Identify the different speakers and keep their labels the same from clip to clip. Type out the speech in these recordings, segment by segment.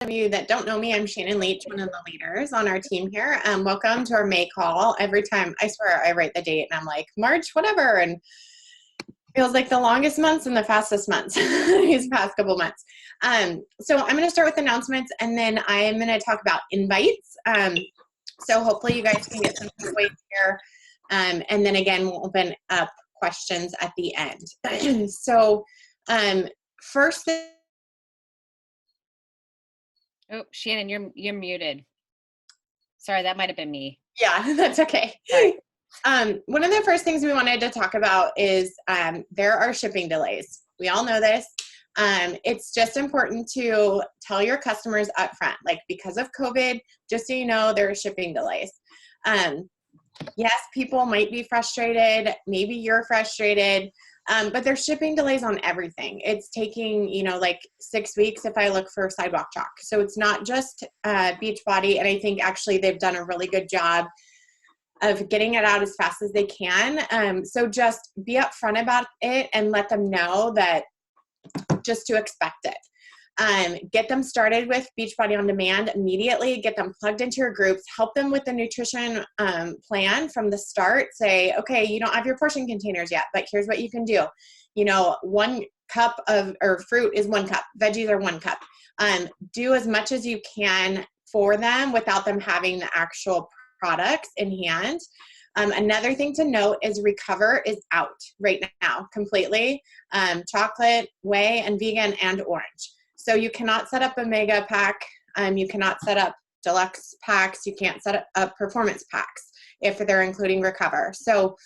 Speaker 1: of you that don't know me, I'm Shannon Leach, one of the leaders on our team here. Welcome to our May call. Every time, I swear, I write the date and I'm like, March, whatever, and feels like the longest months and the fastest months these past couple months. So I'm going to start with announcements, and then I'm going to talk about invites. So hopefully you guys can get some takeaways here. And then again, we'll open up questions at the end. So first thing.
Speaker 2: Oh, Shannon, you're muted. Sorry, that might have been me.
Speaker 1: Yeah, that's okay. One of the first things we wanted to talk about is there are shipping delays. We all know this. It's just important to tell your customers up front, like because of COVID, just so you know, there are shipping delays. Yes, people might be frustrated. Maybe you're frustrated. But there's shipping delays on everything. It's taking, like 6 weeks if I look for sidewalk chalk. So it's not just Beachbody, and I think actually they've done a really good job of getting it out as fast as they can. So just be upfront about it and let them know that just to expect it. Get them started with Beachbody On Demand immediately. Get them plugged into your groups. Help them with the nutrition plan from the start. Say, okay, you don't have your portion containers yet, but here's what you can do. 1 cup or fruit is 1 cup. Veggies are 1 cup. Do as much as you can for them without them having the actual products in hand. Another thing to note is Recover is out right now completely. Chocolate, whey, and vegan and orange. So you cannot set up a mega pack. You cannot set up deluxe packs. You can't set up performance packs if they're including Recover. So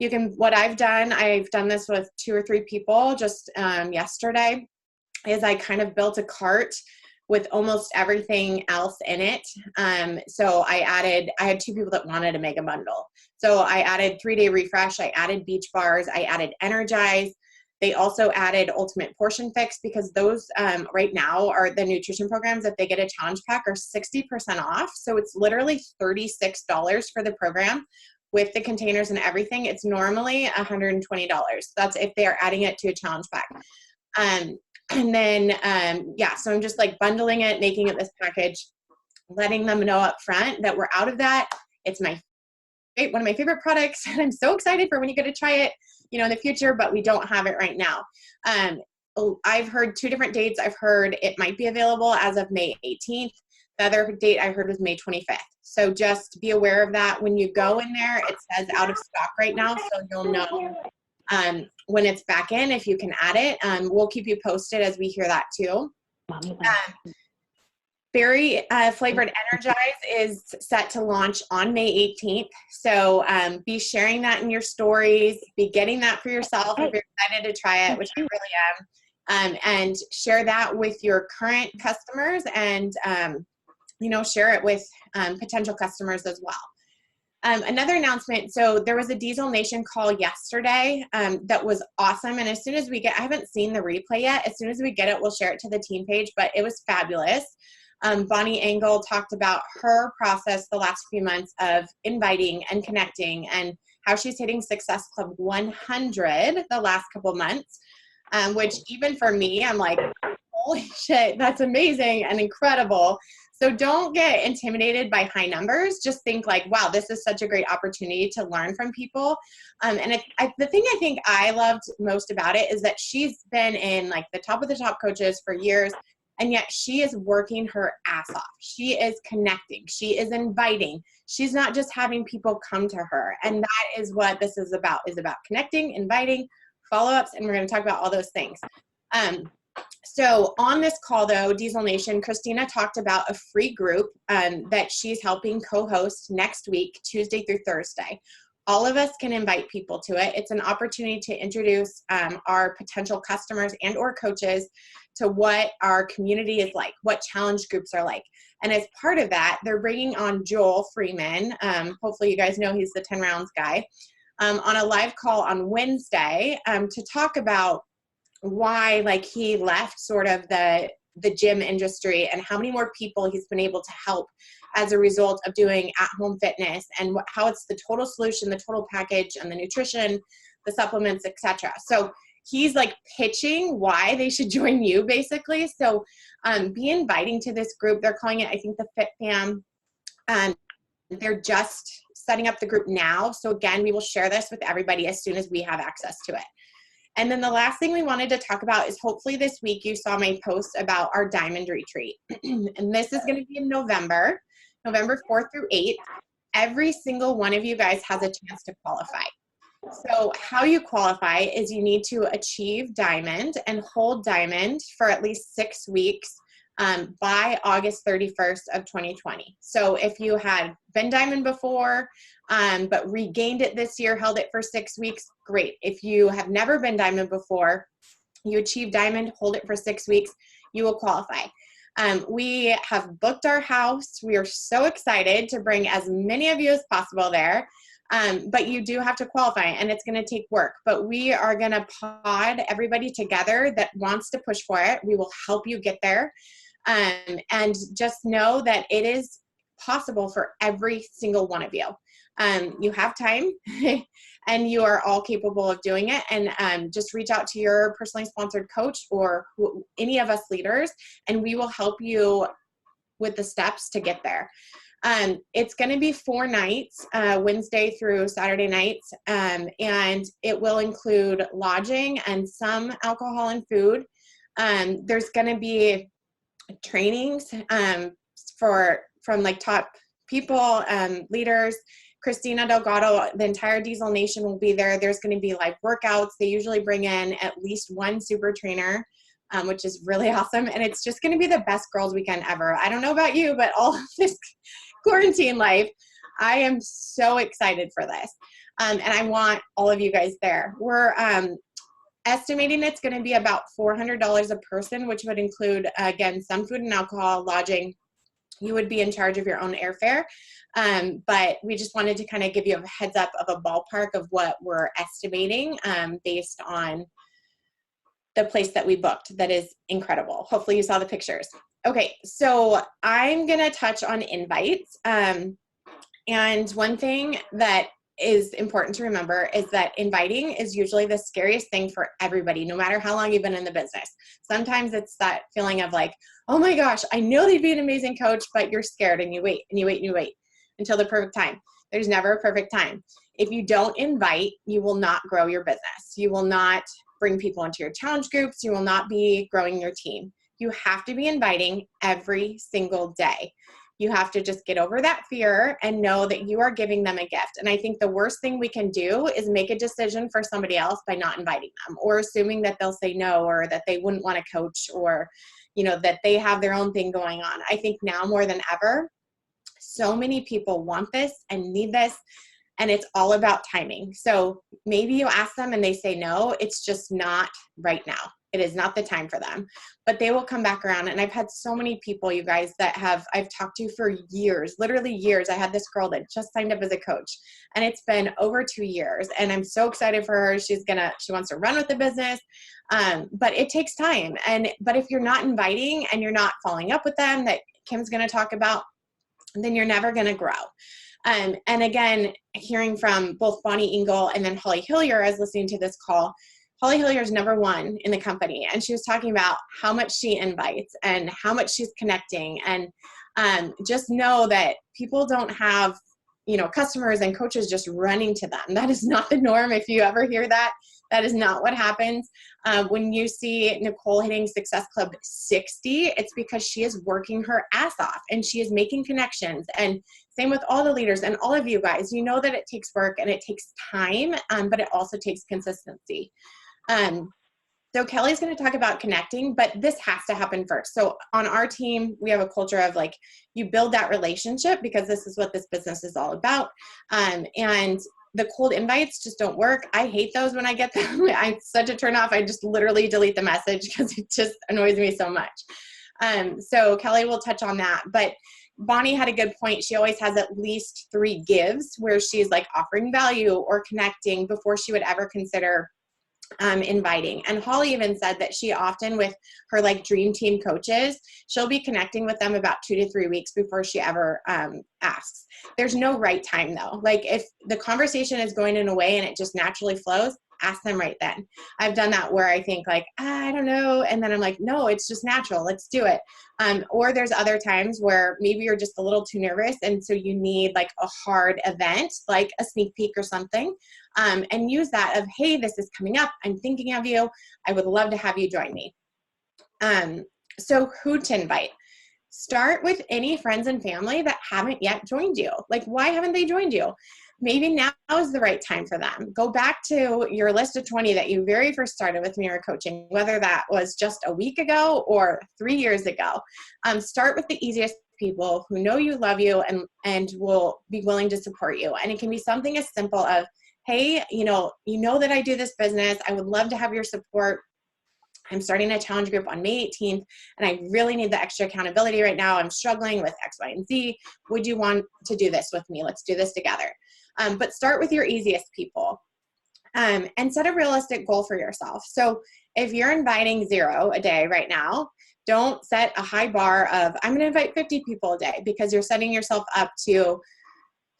Speaker 1: you can, what I've done this with 2 or 3 people just yesterday, is I kind of built a cart with almost everything else in it. So I had 2 people that wanted a mega bundle. So I added 3-day refresh. I added beach bars. I added Energize. They also added Ultimate Portion Fix, because those right now are the nutrition programs. If they get a challenge pack, are 60% off. So it's literally $36 for the program with the containers and everything. It's normally $120. That's if they're adding it to a challenge pack. And then, so I'm just like bundling it, making it this package, letting them know up front that we're out of that. It's one of my favorite products, and I'm so excited for when you get to try it, in the future, but we don't have it right now. I've heard 2 different dates. I've heard it might be available as of May 18th. The other date I heard was May 25th. So just be aware of that. When you go in there, it says out of stock right now, so you'll know when it's back in, if you can add it. We'll keep you posted as we hear that too. Berry flavored Energize is set to launch on May 18th. So be sharing that in your stories, be getting that for yourself if you're excited to try it, which I really am. And share that with your current customers, and share it with potential customers as well. Another announcement, so there was a Diesel Nation call yesterday that was awesome, and as soon as we get, I haven't seen the replay yet, as soon as we get it, we'll share it to the team page, but it was fabulous. Bonnie Engel talked about her process the last few months of inviting and connecting, and how she's hitting Success Club 100 the last couple months, which even for me, I'm like, holy shit, that's amazing and incredible. So don't get intimidated by high numbers. Just think like, wow, this is such a great opportunity to learn from people. And the thing I think I loved most about it is that she's been in like the top of the top coaches for years, and yet she is working her ass off. She is connecting. She is inviting. She's not just having people come to her. And that is what this is about connecting, inviting, follow-ups, and we're going to talk about all those things. So on this call, though, Diesel Nation, Christina talked about a free group that she's helping co-host next week, Tuesday through Thursday. All of us can invite people to it. It's an opportunity to introduce our potential customers and or coaches to what our community is like, what challenge groups are like. And as part of that, they're bringing on Joel Freeman. Hopefully you guys know he's the 10 rounds guy, on a live call on Wednesday to talk about why he left sort of the gym industry and how many more people he's been able to help as a result of doing at-home fitness, and how it's the total solution, the total package, and the nutrition, the supplements, etc. So he's like pitching why they should join you basically. So be inviting to this group. They're calling it, I think, the Fit Fam. They're just setting up the group now. So again, we will share this with everybody as soon as we have access to it. And then the last thing we wanted to talk about is hopefully this week you saw my post about our diamond retreat. And this is going to be in November 4th through 8th. Every single one of you guys has a chance to qualify. So how you qualify is you need to achieve diamond and hold diamond for at least 6 weeks by August 31st of 2020. So if you had been diamond before, but regained it this year, held it for 6 weeks, great. If you have never been diamond before, you achieve diamond, hold it for 6 weeks, you will qualify. We have booked our house. We are so excited to bring as many of you as possible there. But you do have to qualify, and it's going to take work. But we are going to pod everybody together that wants to push for it. We will help you get there. And just know that it is possible for every single one of you. You have time and you are all capable of doing it. And just reach out to your personally sponsored coach or any of us leaders, and we will help you with the steps to get there. It's going to be 4 nights, Wednesday through Saturday nights, and it will include lodging and some alcohol and food. There's going to be trainings from like top people, leaders. Christina Delgado, the entire Diesel Nation will be there. There's going to be live workouts. They usually bring in at least one super trainer, which is really awesome. And it's just going to be the best girls weekend ever. I don't know about you, but all of this quarantine life, I am so excited for this. And I want all of you guys there. We're estimating it's going to be about $400 a person, which would include, again, some food and alcohol, lodging. You would be in charge of your own airfare. But we just wanted to kind of give you a heads up of a ballpark of what we're estimating based on the place that we booked. That is incredible. Hopefully you saw the pictures. Okay, so I'm going to touch on invites. And one thing that is important to remember is that inviting is usually the scariest thing for everybody, no matter how long you've been in the business. Sometimes it's that feeling of like, oh my gosh, I know they'd be an amazing coach, but you're scared and you wait and you wait and you wait until the perfect time. There's never a perfect time. If you don't invite, you will not grow your business. You will not bring people into your challenge groups. You will not be growing your team. You have to be inviting every single day. You have to just get over that fear and know that you are giving them a gift. And I think the worst thing we can do is make a decision for somebody else by not inviting them, or assuming that they'll say no, or that they wouldn't want to coach, or, you know, that they have their own thing going on. I think now more than ever, so many people want this and need this, and it's all about timing. So maybe you ask them and they say no, it's just not right now. It is not the time for them, but they will come back around. And I've had so many people, you guys, that I've talked to for years, literally years. I had this girl that just signed up as a coach, and it's been over 2 years, and I'm so excited for her. She wants to run with the business. But it takes time. But if you're not inviting and you're not following up with them, that Kim's going to talk about, then you're never going to grow. And again, hearing from both Bonnie Engel and then Holly Hillier, I was listening to this call. Holly Hillier is #1 in the company, and she was talking about how much she invites and how much she's connecting. And just know that people don't have, you know, customers and coaches just running to them. That is not the norm. If you ever hear that, that is not what happens. When you see Nicole hitting Success Club 60, it's because she is working her ass off and she is making connections. And same with all the leaders and all of you guys. You know that it takes work and it takes time, but it also takes consistency. So Kelly's going to talk about connecting, but this has to happen first. So on our team, we have a culture of like, you build that relationship because this is what this business is all about. And the cold invites just don't work. I hate those when I get them. It's such a turn off. I just literally delete the message because it just annoys me so much. So Kelly will touch on that, but Bonnie had a good point. She always has at least 3 gives where she's like offering value or connecting before she would ever consider inviting. And Holly even said that she often, with her like dream team coaches, she'll be connecting with them about 2 to 3 weeks before she ever asks. There's no right time though. Like if the conversation is going in a way and it just naturally flows, ask them right then. I've done that where I think like, I don't know. And then I'm like, no, it's just natural. Let's do it. Or there's other times where maybe you're just a little too nervous. And so you need like a hard event, like a sneak peek or something, and use that of, hey, this is coming up. I'm thinking of you. I would love to have you join me. So who to invite? Start with any friends and family that haven't yet joined you. Like, why haven't they joined you? Maybe now is the right time for them. Go back to your list of 20 that you very first started with Mirror Coaching, whether that was just a week ago or 3 years ago. Start with the easiest people who know you, love you, and will be willing to support you. And it can be something as simple of, hey, you know that I do this business. I would love to have your support. I'm starting a challenge group on May 18th, and I really need the extra accountability right now. I'm struggling with X, Y, and Z. Would you want to do this with me? Let's do this together. But start with your easiest people, and set a realistic goal for yourself. So if you're inviting 0 a day right now, don't set a high bar of, I'm going to invite 50 people a day, because you're setting yourself up to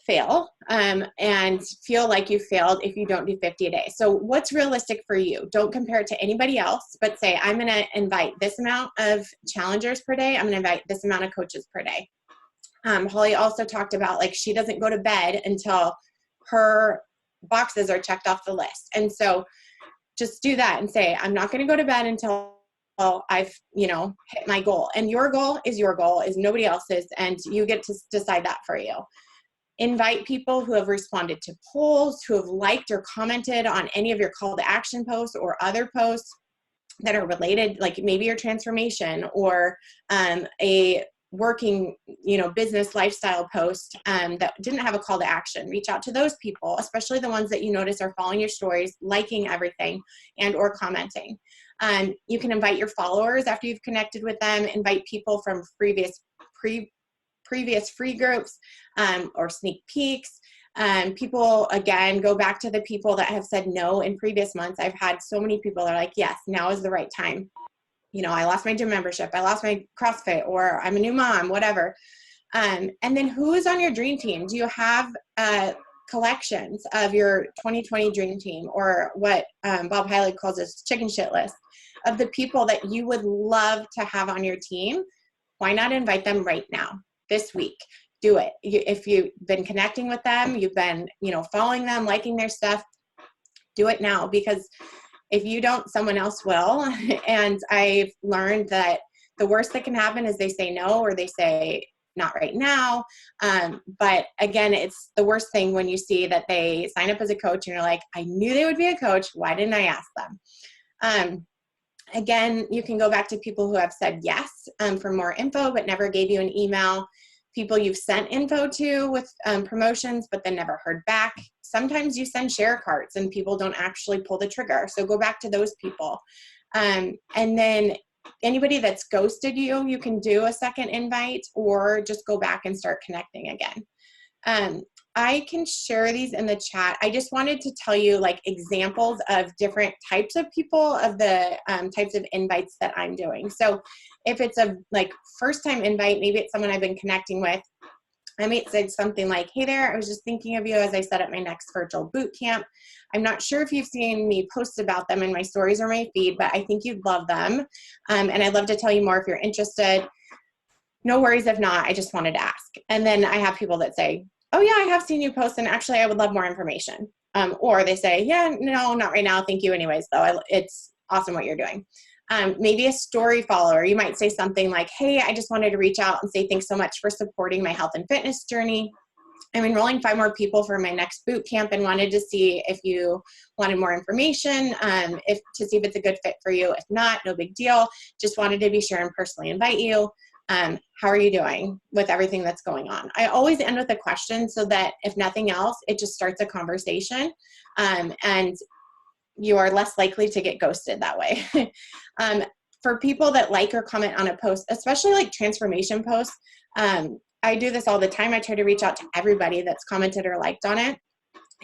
Speaker 1: fail and feel like you failed if you don't do 50 a day. So what's realistic for you? Don't compare it to anybody else, but say, I'm going to invite this amount of challengers per day. I'm going to invite this amount of coaches per day. Holly also talked about, like, she doesn't go to bed until her boxes are checked off the list. And so just do that and say, I'm not going to go to bed until I've, hit my goal. And your goal is nobody else's. And you get to decide that for you. Invite people who have responded to polls, who have liked or commented on any of your call to action posts or other posts that are related, like maybe your transformation or a working, business lifestyle post that didn't have a call to action. Reach out to those people, especially the ones that you notice are following your stories, liking everything, and or commenting. You can invite your followers after you've connected with them. Invite people from previous free groups or sneak peeks. People, again, go back to the people that have said no in previous months. I've had so many people that are like, yes, now is the right time. I lost my gym membership, I lost my CrossFit, or I'm a new mom, whatever. And then who is on your dream team? Do you have collections of your 2020 dream team, or what Bob Hiley calls his chicken shit list of the people that you would love to have on your team? Why not invite them right now? This week, do it. If you've been connecting with them, you've been, following them, liking their stuff, do it now, because if you don't, someone else will. And I've learned that the worst that can happen is they say no, or they say not right now. But again, it's the worst thing when you see that they sign up as a coach and you're like, I knew they would be a coach. Why didn't I ask them? Again, you can go back to people who have said yes for more info, but never gave you an email. People you've sent info to with promotions, but then never heard back. Sometimes you send share carts and people don't actually pull the trigger. So go back to those people. And then anybody that's ghosted you, you can do a second invite, or just go back and start connecting again. I can share these in the chat. I just wanted to tell you like examples of different types of people, of the types of invites that I'm doing. So if it's a like first time invite, maybe it's someone I've been connecting with, I might say something like, hey there, I was just thinking of you as I set up my next virtual boot camp. I'm not sure if you've seen me post about them in my stories or my feed, but I think you'd love them. And I'd love to tell you more if you're interested. No worries if not, I just wanted to ask. And then I have people that say, oh yeah, I have seen you post and actually I would love more information. Or they say, yeah, no, not right now. Thank you anyways, though. It's awesome what you're doing. Maybe a story follower. You might say something like, hey, I just wanted to reach out and say thanks so much for supporting my health and fitness journey. I'm enrolling 5 more people for my next boot camp and wanted to see if you wanted more information, to see if it's a good fit for you. If not, no big deal. Just wanted to be sure and personally invite you. How are you doing with everything that's going on? I always end with a question so that if nothing else, it just starts a conversation, and you are less likely to get ghosted that way. For people that like or comment on a post, especially like transformation posts, I do this all the time. I try to reach out to everybody that's commented or liked on it,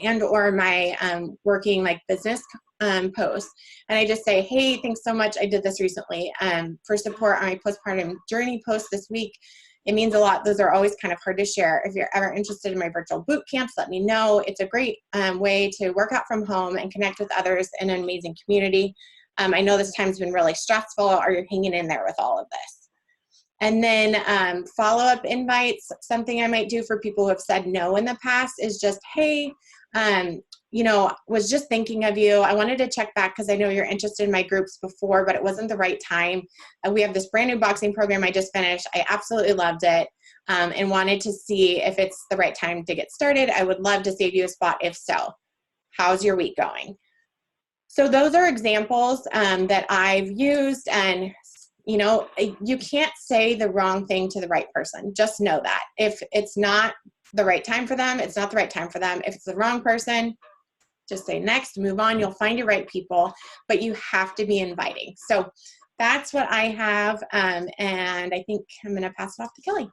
Speaker 1: and or my working like business posts. And I just say, hey, thanks so much. I did this recently for support on my postpartum journey post this week. It means a lot. Those are always kind of hard to share. If you're ever interested in my virtual boot camps, let me know. It's a great way to work out from home and connect with others in an amazing community. I know this time's been really stressful, or you're hanging in there with all of this. And then follow-up invites. Something I might do for people who have said no in the past is just, hey, was just thinking of you. I wanted to check back because I know you're interested in my groups before, but it wasn't the right time. We have this brand new boxing program I just finished. I absolutely loved it, and wanted to see if it's the right time to get started. I would love to save you a spot if so. How's your week going? So those are examples that I've used, and you can't say the wrong thing to the right person. Just know that. If it's not the right time for them, it's not the right time for them. If it's the wrong person, just say next, move on. You'll find your right people, but you have to be inviting. So that's what I have, and I think I'm going to pass it off to Kelly.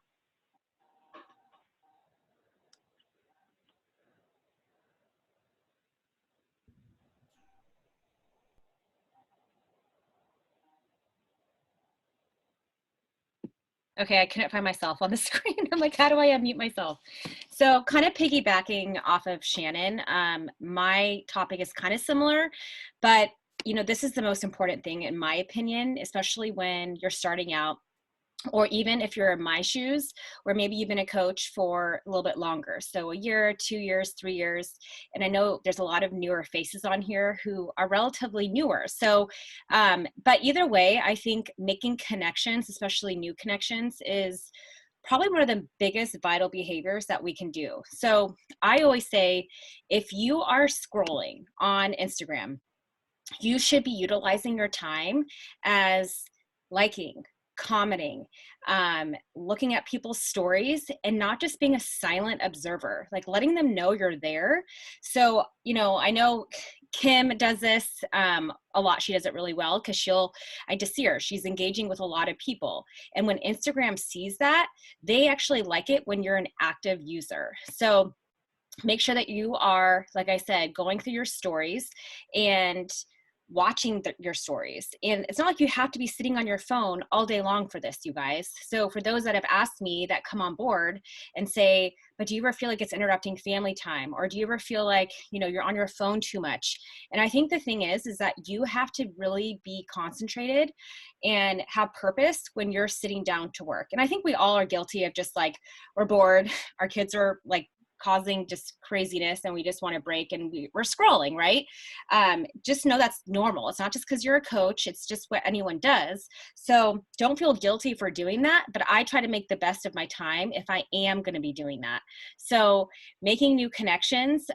Speaker 2: Okay, I couldn't find myself on the screen. I'm like, how do I unmute myself? So kind of piggybacking off of Shannon, my topic is kind of similar, but this is the most important thing in my opinion, especially when you're starting out, or even if you're in my shoes, or maybe you've been a coach for a little bit longer. So a year, 2 years, 3 years. And I know there's a lot of newer faces on here who are relatively newer. So, but either way, I think making connections, especially new connections, is probably one of the biggest vital behaviors that we can do. So I always say, if you are scrolling on Instagram, you should be utilizing your time as liking, commenting, looking at people's stories, and not just being a silent observer, like letting them know you're there. So, I know Kim does this a lot. She does it really well because I just see her, she's engaging with a lot of people. And when Instagram sees that, they actually like it when you're an active user. So make sure that you are, like I said, going through your stories and watching your stories. And it's not like you have to be sitting on your phone all day long for this, you guys. So for those that have asked me that come on board and say, but do you ever feel like it's interrupting family time? Or do you ever feel like, you're on your phone too much? And I think the thing is that you have to really be concentrated and have purpose when you're sitting down to work. And I think we all are guilty of just like, we're bored. Our kids are like causing just craziness and we just want to break and we're scrolling, right? Just know that's normal. It's not just because you're a coach, it's just what anyone does. So don't feel guilty for doing that, but I try to make the best of my time if I am going to be doing that. So making new connections,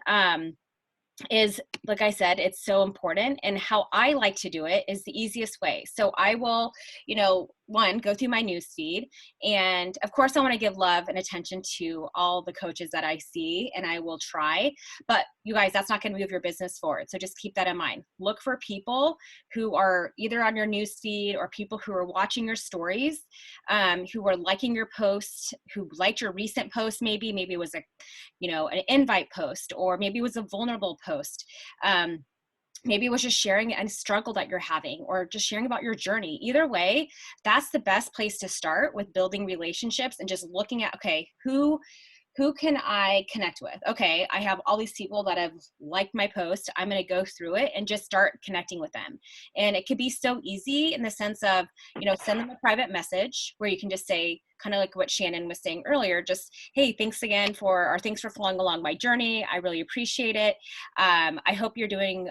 Speaker 2: is, like I said, it's so important. And how I like to do it is the easiest way. So I will, one, go through my news feed. And of course, I want to give love and attention to all the coaches that I see, and I will try. But you guys, that's not going to move your business forward. So just keep that in mind. Look for people who are either on your news feed or people who are watching your stories, who are liking your posts, who liked your recent post. Maybe it was an invite post, or maybe it was a vulnerable post. Maybe it was just sharing a struggle that you're having, or just sharing about your journey. Either way, that's the best place to start with building relationships and just looking at, okay, who can I connect with? Okay, I have all these people that have liked my post. I'm going to go through it and just start connecting with them. And it could be so easy in the sense of, send them a private message where you can just say, kind of like what Shannon was saying earlier, just, hey, thanks for following along my journey. I really appreciate it. I hope you're doing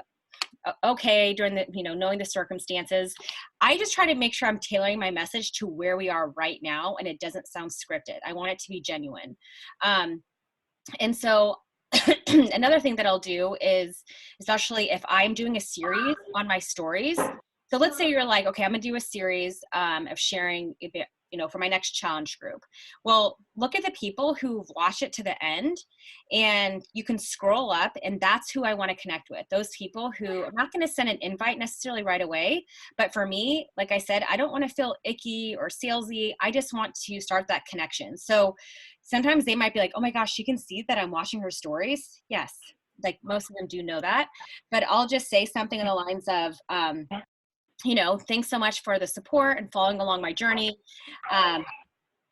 Speaker 2: okay during the, knowing the circumstances. I just try to make sure I'm tailoring my message to where we are right now, and it doesn't sound scripted. I want it to be genuine. And so another thing that I'll do is, especially if I'm doing a series on my stories. So let's say you're like, okay, I'm gonna do a series of sharing a bit, for my next challenge group. Well, look at the people who've watched it to the end, and you can scroll up, and that's who I want to connect with. Those people who, I'm not going to send an invite necessarily right away, but for me, like I said, I don't want to feel icky or salesy. I just want to start that connection. So sometimes they might be like, oh my gosh, she can see that I'm watching her stories. Yes. Like most of them do know that, but I'll just say something in the lines of, thanks so much for the support and following along my journey.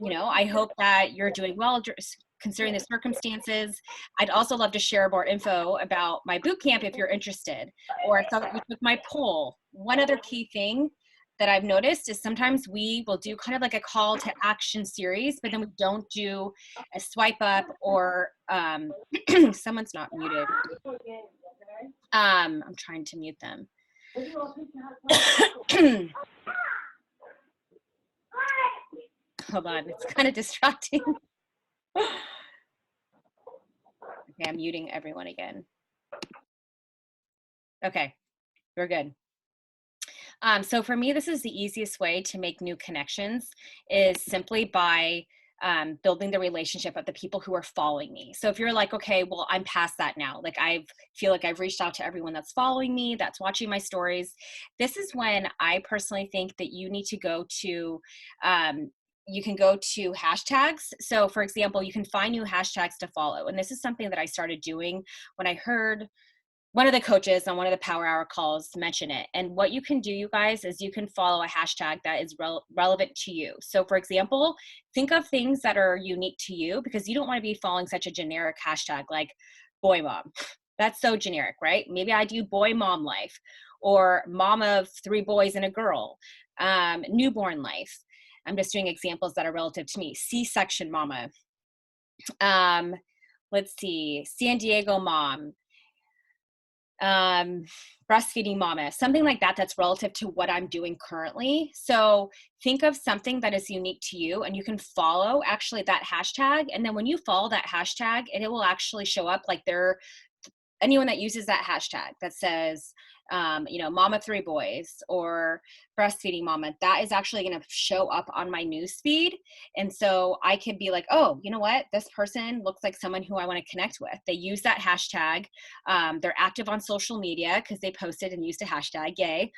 Speaker 2: I hope that you're doing well considering the circumstances. I'd also love to share more info about my boot camp if you're interested, or I saw that you took my poll. One other key thing that I've noticed is sometimes we will do kind of like a call to action series, but then we don't do a swipe up or someone's not muted. I'm trying to mute them. Hold on, it's kind of distracting. Okay, I'm muting everyone again. Okay, we're good. So for me, this is the easiest way to make new connections is simply by building the relationship of the people who are following me. So if you're like, okay, well, I'm past that now. Like I feel like I've reached out to everyone that's following me, that's watching my stories. This is when I personally think that you need to go to, you can go to hashtags. So for example, you can find new hashtags to follow. And this is something that I started doing when I heard one of the coaches on one of the Power Hour calls mention it. And what you can do, you guys, is you can follow a hashtag that is relevant to you. So for example, think of things that are unique to you, because you don't want to be following such a generic hashtag like boy mom. That's so generic, right? Maybe I do boy mom life, or mom of 3 boys and a girl, newborn life. I'm just doing examples that are relative to me. C-section mama. Let's see, San Diego mom. Breastfeeding mama, something like that that's relative to what I'm doing currently. So think of something that is unique to you, and you can follow actually that hashtag. And then when you follow that hashtag, it will actually show up like anyone that uses that hashtag that says, mama 3 boys or breastfeeding mama, that is actually going to show up on my news feed. And so I could be like, oh, you know what? This person looks like someone who I want to connect with. They use that hashtag. They're active on social media because they posted and used a hashtag, yay.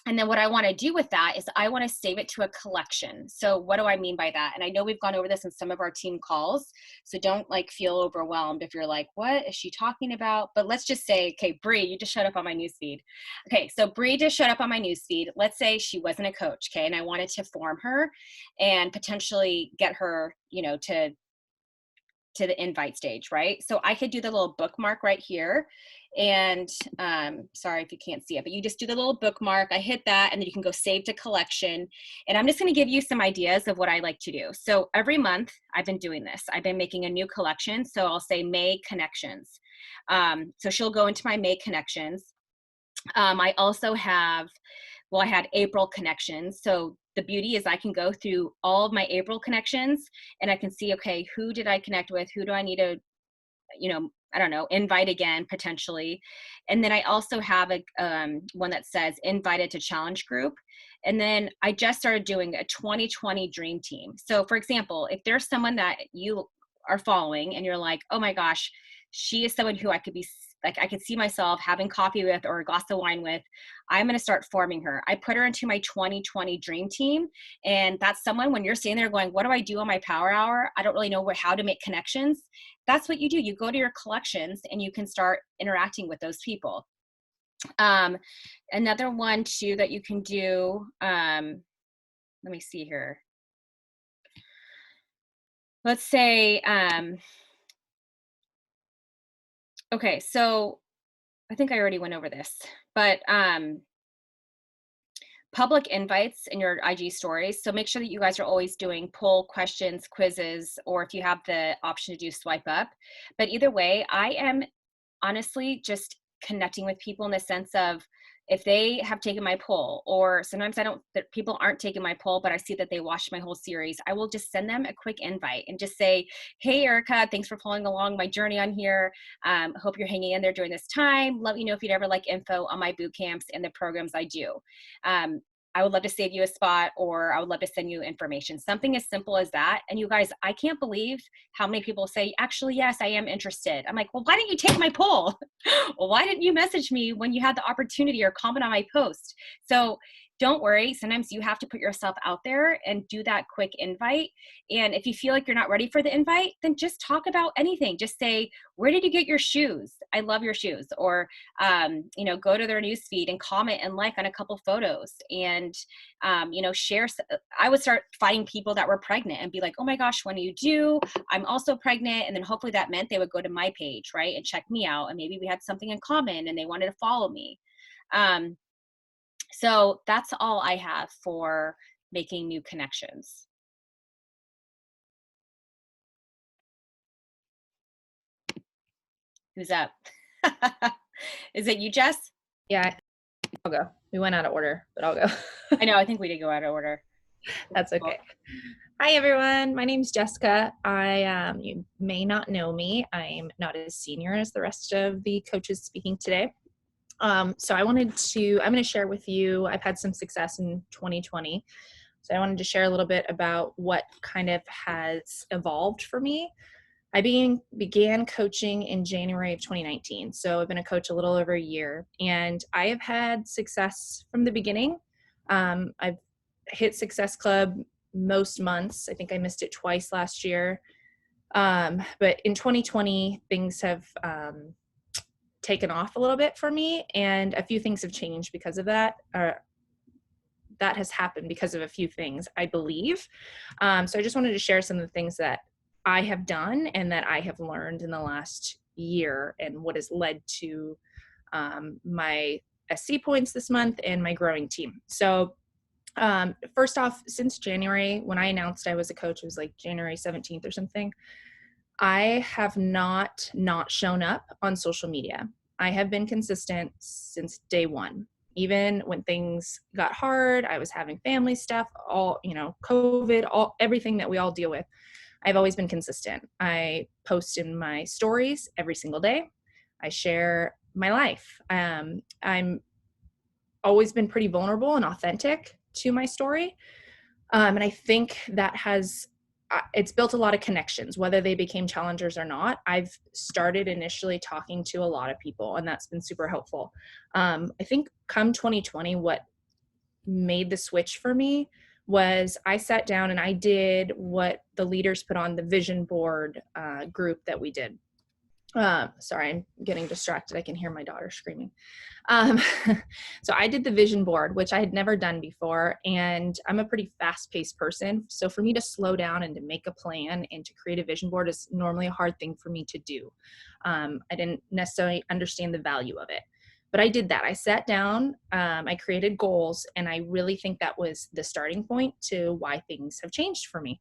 Speaker 2: And then what I want to do with that is I want to save it to a collection. So what do I mean by that? And I know we've gone over this in some of our team calls, so don't like feel overwhelmed if you're like, what is she talking about? But let's just say, okay, Bree, you just showed up on my newsfeed. Okay, so Bree just showed up on my newsfeed. Let's say she wasn't a coach, okay, and I wanted to form her and potentially get her, to the invite stage, right? So I could do the little bookmark right here. And sorry if you can't see it, but you just do the little bookmark. I hit that, and then you can go save to collection. And I'm just going to give you some ideas of what I like to do. So every month I've been doing this. I've been making a new collection. So I'll say May connections. So she'll go into my May connections. I also have, I had April connections. So the beauty is I can go through all of my April connections, and I can see, okay, who did I connect with? Who do I need to, I don't know, invite again, potentially. And then I also have a one that says invited to challenge group. And then I just started doing a 2020 dream team. So for example, if there's someone that you are following and you're like, oh my gosh, she is someone who I could be like, I could see myself having coffee with or a glass of wine with, I'm going to start forming her. I put her into my 2020 dream team. And that's someone, when you're sitting there going, what do I do on my power hour? I don't really know how to make connections. That's what you do. You go to your collections and you can start interacting with those people. Another one too that you can do, let me see here. Let's say, okay, so I think I already went over this, but public invites in your IG stories. So make sure that you guys are always doing poll questions, quizzes, or if you have the option to do swipe up. But either way, I am honestly just connecting with people in the sense of, if they have taken my poll, or sometimes people aren't taking my poll, but I see that they watched my whole series, I will just send them a quick invite and just say, hey, Erica, thanks for following along my journey on here. Hope you're hanging in there during this time. Let me know if you'd ever like info on my boot camps and the programs I do. I would love to save you a spot, or I would love to send you information. Something as simple as that. And you guys, I can't believe how many people say, actually, yes, I am interested. I'm like, well, why didn't you take my poll? Well, why didn't you message me when you had the opportunity or comment on my post? So don't worry. Sometimes you have to put yourself out there and do that quick invite. And if you feel like you're not ready for the invite, then just talk about anything. Just say, where did you get your shoes? I love your shoes. Or, go to their newsfeed and comment and like on a couple photos and, share. I would start finding people that were pregnant and be like, oh my gosh, when are you due? I'm also pregnant. And then hopefully that meant they would go to my page, right? And check me out. And maybe we had something in common and they wanted to follow me. So that's all I have for making new connections. Who's up? Is it you, Jess?
Speaker 3: Yeah, I'll go. We went out of order, but I'll go.
Speaker 2: I know, I think we did go out of order.
Speaker 3: That's okay. Hi, everyone. My name's Jessica. You may not know me. I'm not as senior as the rest of the coaches speaking today. So I'm going to share with you, I've had some success in 2020. So I wanted to share a little bit about what kind of has evolved for me. I began coaching in January of 2019. So I've been a coach a little over a year, and I have had success from the beginning. I've hit Success Club most months. I think I missed it twice last year. But in 2020, things have taken off a little bit for me, and a few things have changed because of that. That has happened because of a few things, I believe. So I just wanted to share some of the things that I have done and that I have learned in the last year, and what has led to my SC points this month and my growing team. So first off, since January, when I announced I was a coach, it was like January 17th or something, I have not shown up on social media. I have been consistent since day one. Even when things got hard, I was having family stuff, COVID, everything that we all deal with. I've always been consistent. I post in my stories every single day. I share my life. I'm always been pretty vulnerable and authentic to my story. And I think that it's built a lot of connections, whether they became challengers or not. I've started initially talking to a lot of people, and that's been super helpful. I think come 2020, what made the switch for me was I sat down and I did what the leaders put on the vision board group that we did. Sorry, I'm getting distracted. I can hear my daughter screaming. So I did the vision board, which I had never done before. And I'm a pretty fast-paced person. So for me to slow down and to make a plan and to create a vision board is normally a hard thing for me to do. I didn't necessarily understand the value of it. But I did that. I sat down, I created goals, and I really think that was the starting point to why things have changed for me.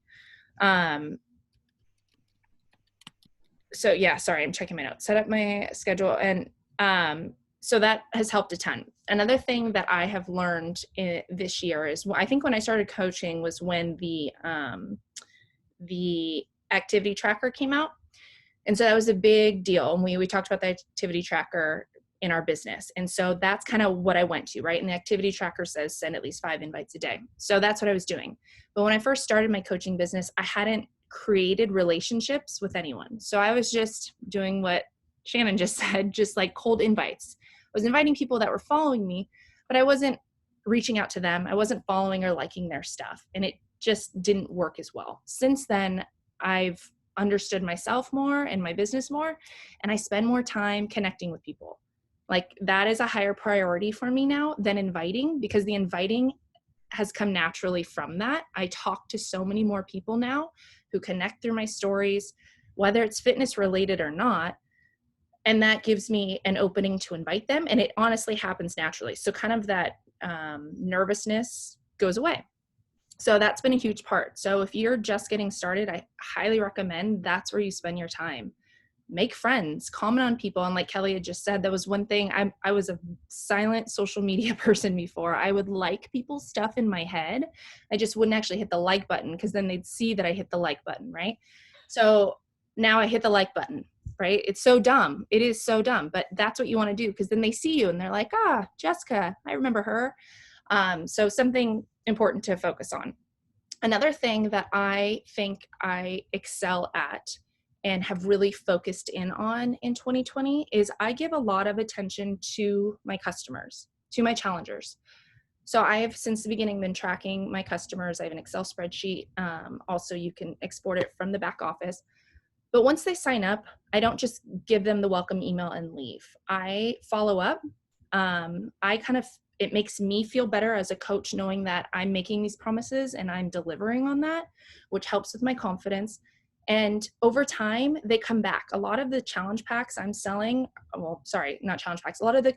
Speaker 3: So yeah, sorry, I'm checking my notes. Set up my schedule, and so that has helped a ton. Another thing that I have learned this year is, I think when I started coaching was when the activity tracker came out. And so that was a big deal. And we talked about the activity tracker in our business. And so that's kind of what I went to, right? And the activity tracker says send at least 5 invites a day. So that's what I was doing. But when I first started my coaching business, I hadn't created relationships with anyone. So I was just doing what Shannon just said, just like cold invites. I was inviting people that were following me, but I wasn't reaching out to them. I wasn't following or liking their stuff. And it just didn't work as well. Since then, I've understood myself more and my business more, and I spend more time connecting with people. Like, that is a higher priority for me now than inviting, because the inviting has come naturally from that. I talk to so many more people now who connect through my stories, whether it's fitness related or not. And that gives me an opening to invite them. And it honestly happens naturally. So kind of that nervousness goes away. So that's been a huge part. So if you're just getting started, I highly recommend that's where you spend your time. Make friends, comment on people. And like Kelly had just said, that was one thing. I was a silent social media person before. I would like people's stuff in my head. I just wouldn't actually hit the like button, because then they'd see that I hit the like button, right? So now I hit the like button, right? It's so dumb. It is so dumb, but that's what you want to do, because then they see you and they're like, Jessica, I remember her. So something important to focus on. Another thing that I think I excel at and have really focused in on in 2020 is I give a lot of attention to my customers, to my challengers. So I have since the beginning been tracking my customers. I have an Excel spreadsheet. Also, you can export it from the back office. But once they sign up, I don't just give them the welcome email and leave. I follow up. It makes me feel better as a coach knowing that I'm making these promises and I'm delivering on that, which helps with my confidence. And over time, they come back. A lot of the challenge packs I'm selling, well, sorry, not challenge packs, a lot of the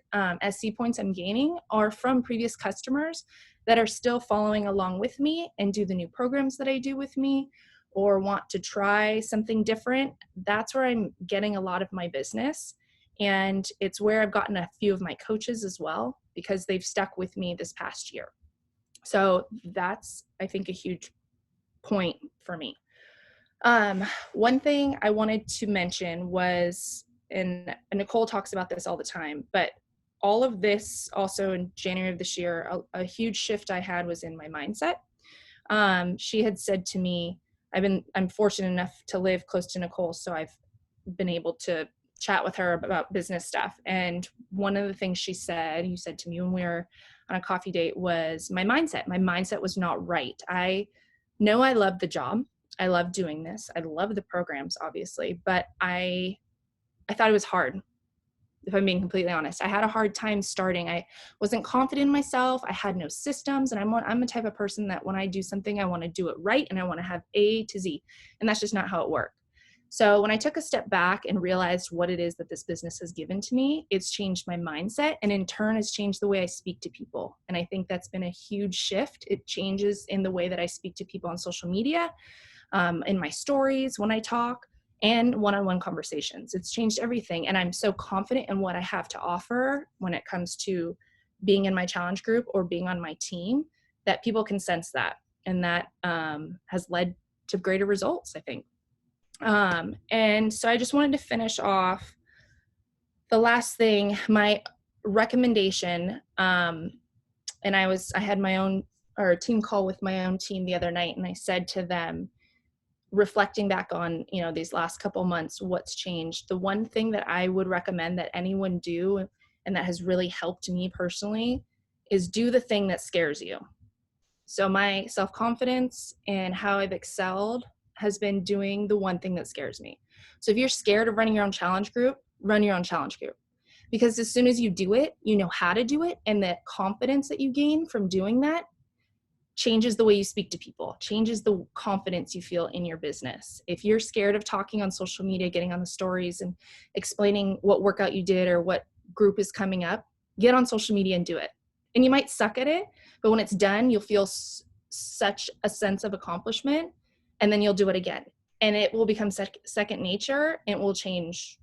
Speaker 3: SC points I'm gaining are from previous customers that are still following along with me and do the new programs that I do with me, or want to try something different. That's where I'm getting a lot of my business. And it's where I've gotten a few of my coaches as well, because they've stuck with me this past year. So that's, I think, a huge point for me. One thing I wanted to mention was, and Nicole talks about this all the time, but all of this also in January of this year, a huge shift I had was in my mindset. She had said to me, I'm fortunate enough to live close to Nicole, so I've been able to chat with her about business stuff. And one of the things you said to me when we were on a coffee date, was my mindset. My mindset was not right. I know I love the job. I love doing this. I love the programs, obviously, but I thought it was hard. If I'm being completely honest, I had a hard time starting. I wasn't confident in myself. I had no systems. And I'm the type of person that when I do something, I want to do it right. And I want to have A to Z. And that's just not how it worked. So when I took a step back and realized what it is that this business has given to me, it's changed my mindset, and in turn has changed the way I speak to people. And I think that's been a huge shift. It changes in the way that I speak to people on social media, in my stories, when I talk, and one-on-one conversations. It's changed everything. And I'm so confident in what I have to offer when it comes to being in my challenge group or being on my team, that people can sense that. And that has led to greater results, I think. And so I just wanted to finish off the last thing, my recommendation. And I had my own team call with my own team the other night, and I said to them, reflecting back on, these last couple months, what's changed. The one thing that I would recommend that anyone do, and that has really helped me personally, is do the thing that scares you. So my self-confidence and how I've excelled has been doing the one thing that scares me. So if you're scared of running your own challenge group, run your own challenge group. Because as soon as you do it, you know how to do it, and the confidence that you gain from doing that changes the way you speak to people, changes the confidence you feel in your business. If you're scared of talking on social media, getting on the stories and explaining what workout you did or what group is coming up, get on social media and do it. And you might suck at it, but when it's done, you'll feel such a sense of accomplishment, and then you'll do it again. And it will become second nature, and it will change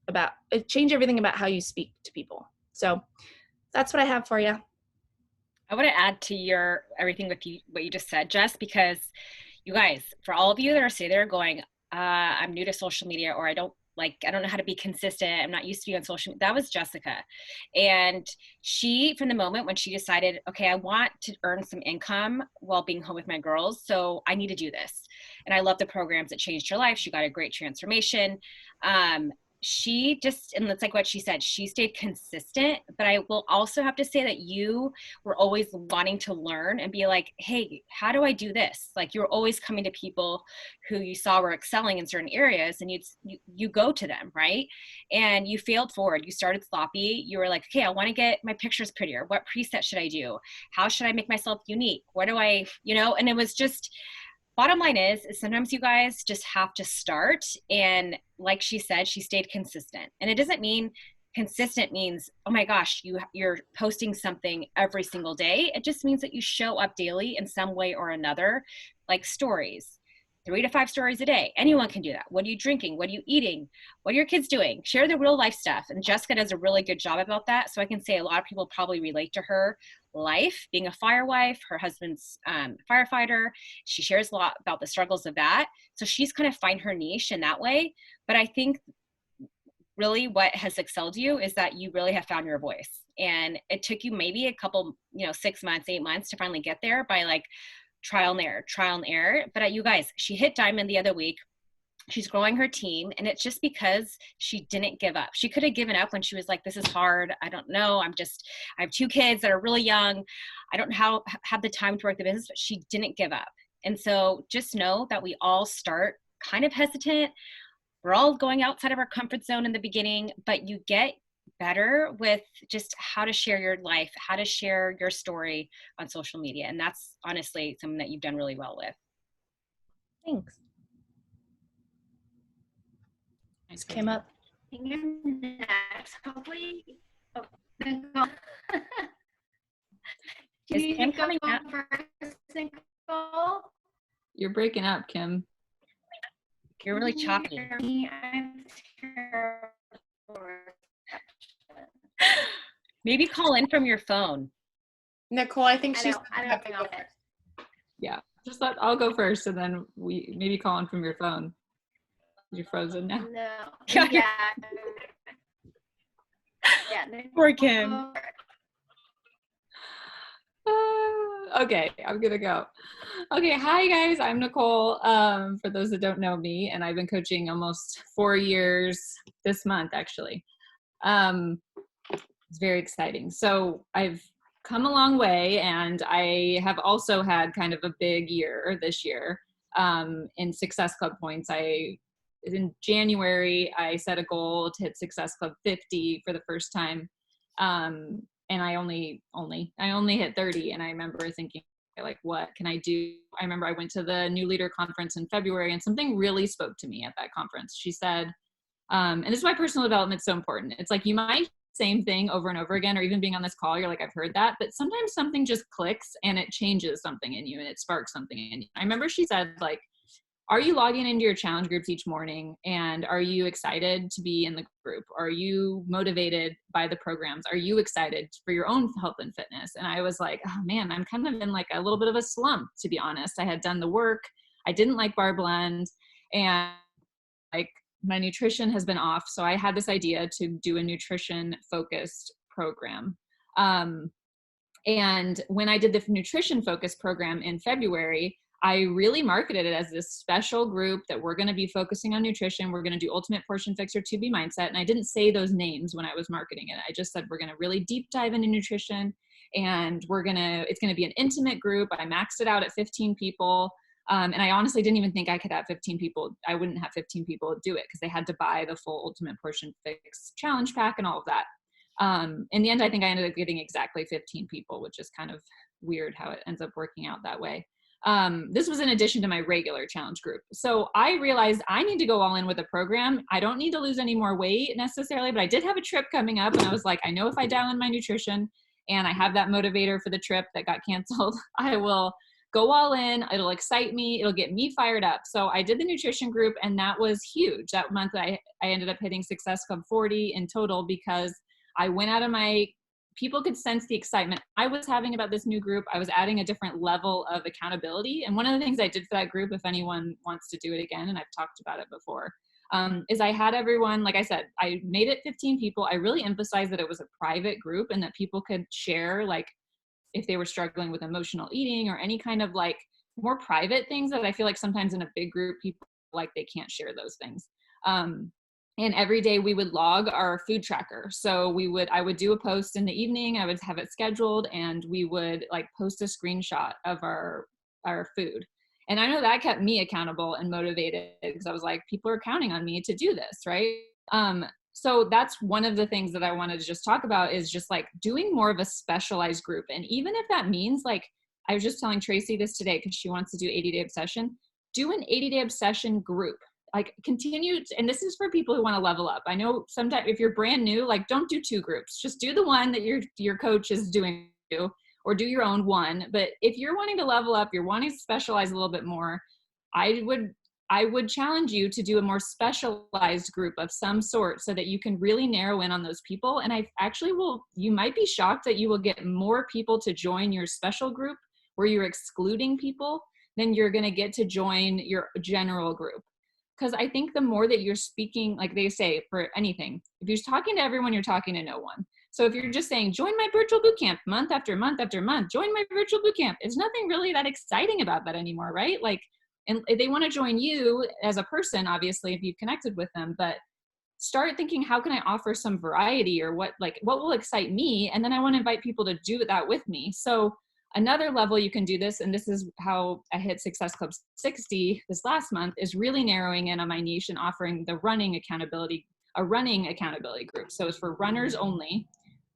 Speaker 3: everything about how you speak to people. So that's what I have for you.
Speaker 2: I want to add to everything with what you just said, Jess, because you guys, for all of you that are sitting there going, I'm new to social media, or I don't know how to be consistent, I'm not used to being on social media. That was Jessica. And she, from the moment when she decided, okay, I want to earn some income while being home with my girls, so I need to do this. And I love the programs that changed her life. She got a great transformation. She just, and it's like what she said, she stayed consistent. But I will also have to say that you were always wanting to learn and be like, hey, how do I do this? Like, you're always coming to people who you saw were excelling in certain areas, and you go to them, right? And you failed forward. You started sloppy. You were like, okay, I want to get my pictures prettier. What preset should I do? How should I make myself unique? What do I, and it was just, bottom line is sometimes you guys just have to start. And like she said, she stayed consistent. And it doesn't mean consistent means, oh my gosh, you're posting something every single day. It just means that you show up daily in some way or another, like stories, 3 to 5 stories a day. Anyone can do that. What are you drinking? What are you eating? What are your kids doing? Share the real life stuff. And Jessica does a really good job about that. So I can say a lot of people probably relate to her life, being a fire wife, her husband's firefighter. She shares a lot about the struggles of that. So she's kind of find her niche in that way. But I think really what has excelled you is that you really have found your voice. And it took you maybe a couple, 6 months, 8 months to finally get there by like trial and error. But you guys, she hit diamond the other week. She's growing her team, and it's just because she didn't give up. She could have given up when she was like, this is hard. I don't know. I have 2 kids that are really young. I don't have the time to work the business, but she didn't give up. And so just know that we all start kind of hesitant. We're all going outside of our comfort zone in the beginning, but you get better with just how to share your life, how to share your story on social media. And that's honestly something that you've done really well with.
Speaker 3: Thanks. Just came up.
Speaker 4: Next, hopefully. Oh, Nicole.
Speaker 2: Is
Speaker 4: Do you
Speaker 2: Kim
Speaker 4: go
Speaker 2: coming up?
Speaker 4: first, Nicole?
Speaker 5: You're breaking up, Kim.
Speaker 2: You're really choppy.
Speaker 4: I'm terrible.
Speaker 2: Maybe call in from your phone.
Speaker 1: Nicole, I think
Speaker 4: I
Speaker 1: she's.
Speaker 4: know. I don't think I'll first.
Speaker 5: Yeah, just I'll go first, and then we maybe call in from your phone. You're frozen now.
Speaker 4: No.
Speaker 2: Yeah.
Speaker 4: Yeah. Yeah.
Speaker 2: Poor Kim.
Speaker 4: Nicole.
Speaker 5: Okay, I'm gonna go. Okay, hi guys, I'm Nicole. For those that don't know me, and I've been coaching almost 4 years this month, actually. It's very exciting. So I've come a long way, and I have also had kind of a big year this year in Success Club points. In January, I set a goal to hit Success Club 50 for the first time. And I only hit 30. And I remember thinking, like, what can I do? I remember I went to the New Leader Conference in February, and something really spoke to me at that conference. She said, and this is why personal development is so important. It's like, you might same thing over and over again, or even being on this call, you're like, I've heard that, but sometimes something just clicks and it changes something in you and it sparks something in you. I remember she said, like, are you logging into your challenge groups each morning, and are you excited to be in the group? Are you motivated by the programs? Are you excited for your own health and fitness? And I was like, oh man, I'm kind of in like a little bit of a slump, to be honest. I had done the work. I didn't like Bar Blend, and like my nutrition has been off. So I had this idea to do a nutrition focused program. And when I did the nutrition focused program in February, I really marketed it as this special group that we're going to be focusing on nutrition. We're going to do Ultimate Portion Fixer 2B Mindset. And I didn't say those names when I was marketing it. I just said, we're going to really deep dive into nutrition, and it's going to be an intimate group. I maxed it out at 15 people. And I honestly didn't even think I could have 15 people. I wouldn't have 15 people do it because they had to buy the full Ultimate Portion Fix challenge pack and all of that. In the end, I think I ended up getting exactly 15 people, which is kind of weird how it ends up working out that way. This was in addition to my regular challenge group. So I realized I need to go all in with a program. I don't need to lose any more weight necessarily, but I did have a trip coming up, and I was like, I know if I dial in my nutrition and I have that motivator for the trip that got canceled, I will go all in. It'll excite me. It'll get me fired up. So I did the nutrition group, and that was huge. That month I ended up hitting Success Club 40 in total because I went out of people could sense the excitement I was having about this new group. I was adding a different level of accountability. And one of the things I did for that group, if anyone wants to do it again, and I've talked about it before, is I had everyone, like I said, I made it 15 people. I really emphasized that it was a private group and that people could share, like, if they were struggling with emotional eating or any kind of like more private things that I feel like sometimes in a big group, people like they can't share those things. And every day we would log our food tracker. So I would do a post in the evening, I would have it scheduled, and we would like post a screenshot of our food. And I know that kept me accountable and motivated because I was like, people are counting on me to do this, right? So that's one of the things that I wanted to just talk about is just like doing more of a specialized group. And even if that means like, I was just telling Tracy this today because she wants to do 80-day obsession, do an 80-day obsession group. Like continue, and this is for people who want to level up. I know sometimes if you're brand new, like don't do 2 groups, just do the one that your coach is doing, or do your own one. But if you're wanting to level up, you're wanting to specialize a little bit more, I would challenge you to do a more specialized group of some sort so that you can really narrow in on those people. And I actually you might be shocked that you will get more people to join your special group where you're excluding people than you're going to get to join your general group. Because I think the more that you're speaking, like they say for anything, if you're talking to everyone, you're talking to no one. So if you're just saying, join my virtual bootcamp month after month after month, join my virtual bootcamp, there's nothing really that exciting about that anymore, right? Like And they want to join you as a person, obviously, if you've connected with them, but start thinking, how can I offer some variety, or what will excite me? And then I want to invite people to do that with me. So another level you can do this, and this is how I hit Success Club 60 this last month, is really narrowing in on my niche and offering a running accountability group. So it's for runners only.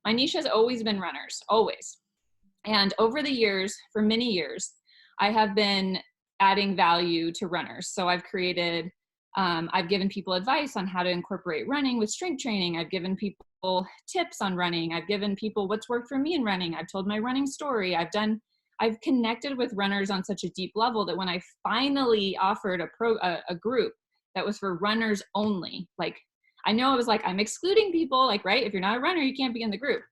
Speaker 5: My niche has always been runners, always. And over the years, for many years, I have been adding value to runners. So I've given people advice on how to incorporate running with strength training. I've given people tips on running. I've given people what's worked for me in running. I've told my running story. I've connected with runners on such a deep level that when I finally offered a group that was for runners only, like, I know I was like, I'm excluding people, like, right? If you're not a runner, you can't be in the group.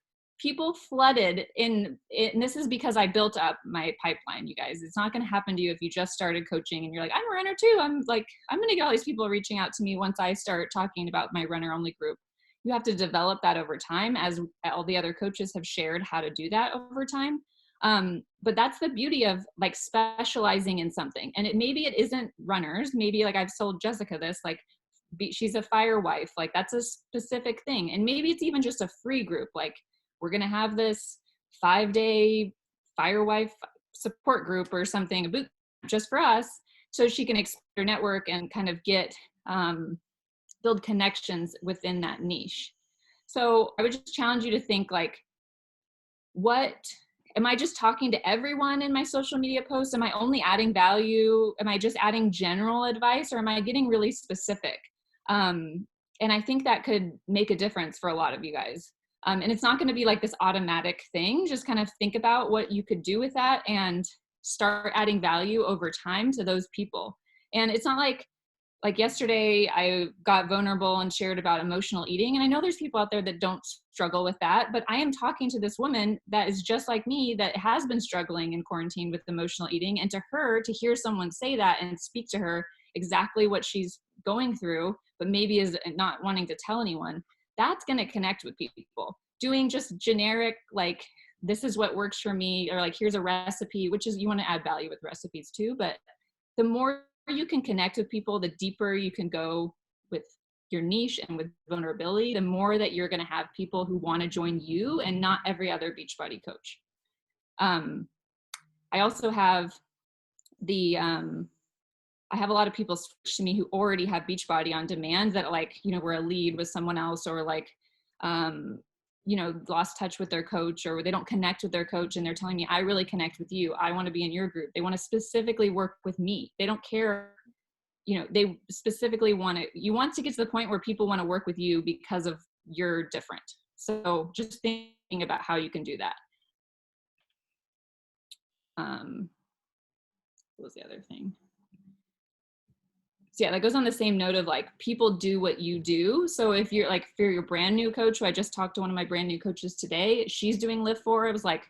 Speaker 5: People flooded in it, and this is because I built up my pipeline, you guys. It's not going to happen to you if you just started coaching and you're like, I'm a runner too. I'm going to get all these people reaching out to me once I start talking about my runner only group. You have to develop that over time, as all the other coaches have shared how to do that over time. But that's the beauty of like specializing in something. And maybe it isn't runners. Maybe, like, I've sold Jessica this, like, she's a fire wife. Like, that's a specific thing. And maybe it's even just a free group. Like, we're going to have this 5-day firewife support group or something, a boot just for us, so she can expand her network and kind of get, build connections within that niche. So I would just challenge you to think, like, what, am I just talking to everyone in my social media posts? Am I only adding value? Am I just adding general advice, or am I getting really specific? And I think that could make a difference for a lot of you guys. And it's not going to be like this automatic thing. Just kind of think about what you could do with that and start adding value over time to those people. And it's not like yesterday I got vulnerable and shared about emotional eating. And I know there's people out there that don't struggle with that, but I am talking to this woman that is just like me, that has been struggling in quarantine with emotional eating. And to her, to hear someone say that and speak to her exactly what she's going through, but maybe is not wanting to tell anyone, that's going to connect with people. Doing just generic, like, this is what works for me, or like, here's a recipe, which is, you want to add value with recipes too. But the more you can connect with people, the deeper you can go with your niche and with vulnerability, the more that you're going to have people who want to join you and not every other Beachbody coach. I also have I have a lot of people switch to me who already have Beachbody on demand, that, like, were a lead with someone else, or like, lost touch with their coach, or they don't connect with their coach, and they're telling me, I really connect with you. I want to be in your group. They want to specifically work with me. They don't care, they specifically you want to get to the point where people want to work with you because of you're different. So just thinking about how you can do that. What was the other thing? So yeah, that goes on the same note of, like, people do what you do. So if you're a brand new coach, who I just talked to one of my brand new coaches today, she's doing Lift 4. I was like,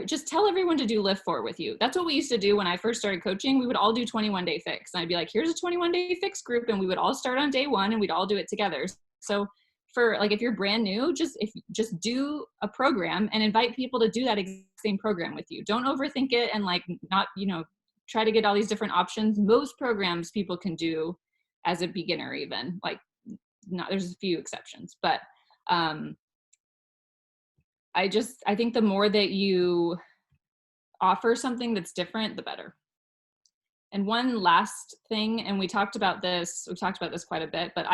Speaker 5: just tell everyone to do Lift 4 with you. That's what we used to do when I first started coaching. We would all do 21-day fix. And I'd be like, here's a 21-day fix group. And we would all start on day 1 and we'd all do it together. So for, like, if you're brand new, just do a program and invite people to do that same program with you. Don't overthink it and, like, not, try to get all these different options. Most programs people can do as a beginner, even, like, there's a few exceptions, but I think the more that you offer something that's different, the better. And one last thing, and we talked about this quite a bit, but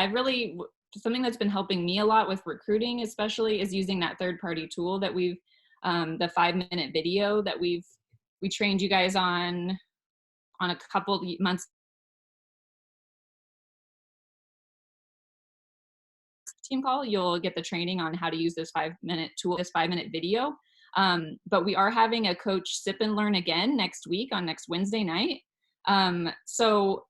Speaker 5: something that's been helping me a lot with recruiting especially is using that third-party tool that we've, the 5-minute video that we trained you guys on a couple months team call. You'll get the training on how to use this 5-minute tool, this 5-minute video. But we are having a coach sip and learn again next week on next Wednesday night. So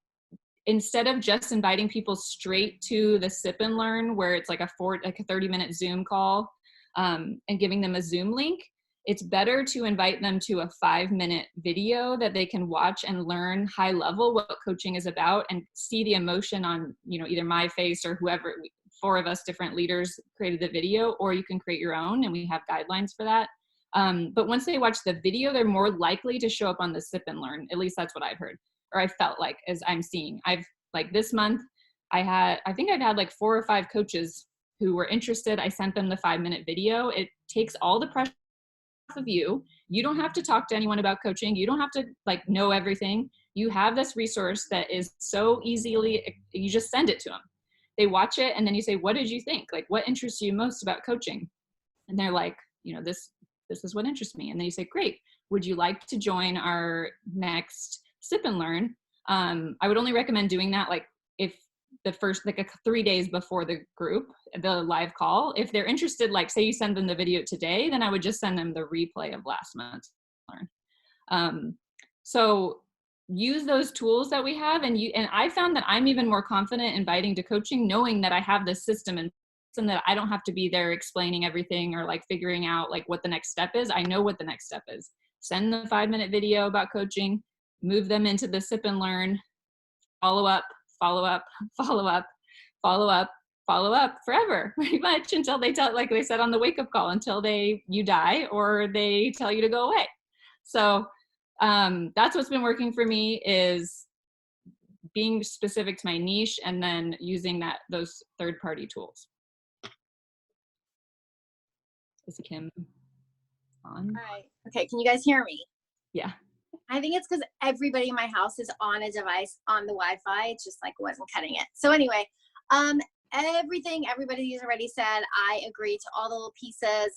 Speaker 5: instead of just inviting people straight to the sip and learn, where it's like a 30-minute Zoom call, and giving them a Zoom link, it's better to invite them to a 5-minute video that they can watch and learn high level what coaching is about, and see the emotion on, either my face or whoever, 4 of us different leaders created the video, or you can create your own, and we have guidelines for that. But once they watch the video, they're more likely to show up on the sip and learn. At least that's what I've heard. or I felt like, as I'm seeing. I've like this month, I think I've had like 4 or 5 coaches who were interested. I sent them the 5-minute video. It takes all the pressure off of you. You don't have to talk to anyone about coaching. You don't have to like know everything. You have this resource that is so easily, you just send it to them. They watch it and then you say, what did you think? Like, what interests you most about coaching? And they're like, you know, this is what interests me. And then you say, great, would you like to join our next sip and learn? I would only recommend doing that like if the first, like 3 days before the group, the live call. If they're interested, like say you send them the video today, then I would just send them the replay of last month's learn. So use those tools that we have, and I found that I'm even more confident inviting to coaching knowing that I have this system and that I don't have to be there explaining everything or like figuring out like what the next step is. I know what the next step is. Send them a 5-minute video about coaching, move them into the sip and learn, follow up, follow up, follow up, follow up, follow up forever, pretty much until they tell, like they said on the wake up call, until you die or they tell you to go away. So that's what's been working for me, is being specific to my niche and then using those third-party tools. Is Kim on?
Speaker 6: All right. Okay, can you guys hear me?
Speaker 5: Yeah.
Speaker 6: I think it's because everybody in my house is on a device on the Wi-Fi. It's just like wasn't cutting it. So anyway, everything everybody's already said, I agree to all the little pieces.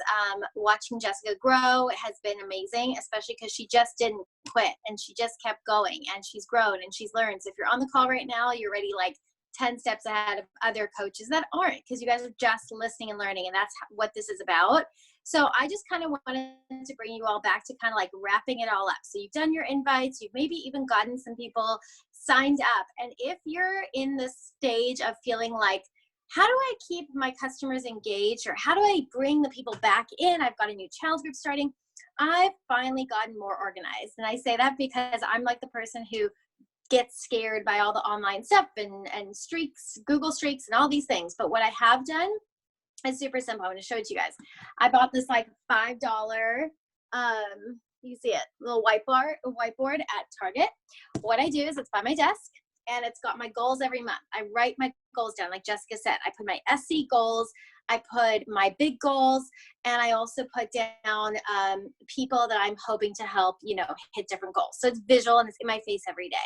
Speaker 6: Watching Jessica grow has been amazing, especially because she just didn't quit and she just kept going and she's grown and she's learned. So if you're on the call right now, you're already like 10 steps ahead of other coaches that aren't, because you guys are just listening and learning, and that's what this is about. So I just kind of wanted to bring you all back to kind of like wrapping it all up. So you've done your invites, you've maybe even gotten some people signed up. And if you're in the stage of feeling like, how do I keep my customers engaged, or how do I bring the people back in? I've got a new challenge group starting. I've finally gotten more organized. And I say that because I'm like the person who gets scared by all the online stuff and streaks, Google streaks and all these things. But what I have done is super simple. I'm going to show it to you guys. I bought this like $5, you see it, little whiteboard at Target. What I do is it's by my desk and it's got my goals every month. I write my goals down, like Jessica said. I put my SC goals, I put my big goals, and I also put down people that I'm hoping to help, you know, hit different goals. So it's visual and it's in my face every day.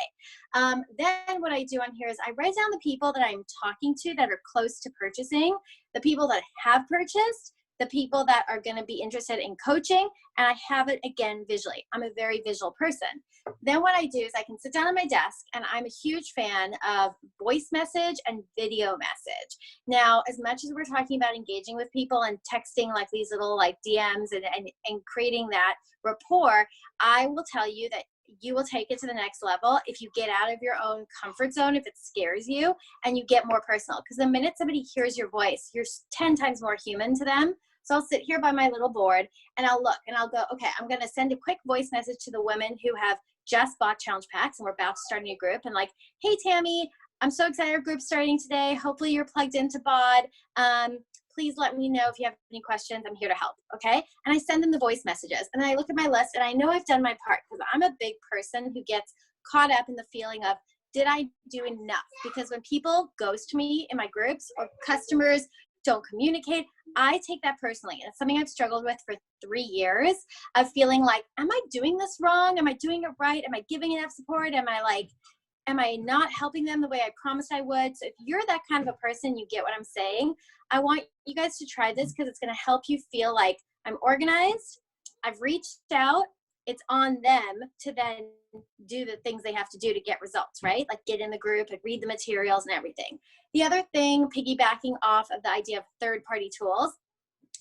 Speaker 6: Then what I do on here is I write down the people that I'm talking to that are close to purchasing, the people that have purchased, the people that are going to be interested in coaching, and I have it again visually. I'm a very visual person. Then what I do is I can sit down at my desk, and I'm a huge fan of voice message and video message. Now, as much as we're talking about engaging with people and texting like these little like DMs and creating that rapport, I will tell you that you will take it to the next level if you get out of your own comfort zone, if it scares you, and you get more personal. Because the minute somebody hears your voice, you're 10 times more human to them. So I'll sit here by my little board and I'll look and I'll go, okay, I'm going to send a quick voice message to the women who have just bought challenge packs and we're about to start a new group, and like, hey, Tammy, I'm so excited our group's starting today. Hopefully you're plugged into BOD. Please let me know if you have any questions. I'm here to help, okay? And I send them the voice messages. And then I look at my list and I know I've done my part, because I'm a big person who gets caught up in the feeling of, did I do enough? Because when people ghost me in my groups or customers don't communicate, I take that personally. And it's something I've struggled with for 3 years, of feeling like, am I doing this wrong? Am I doing it right? Am I giving enough support? Am I not helping them the way I promised I would? So if you're that kind of a person, you get what I'm saying. I want you guys to try this, because it's going to help you feel like I'm organized, I've reached out, it's on them to then do the things they have to do to get results, right? Like get in the group and read the materials and everything. The other thing, piggybacking off of the idea of third-party tools,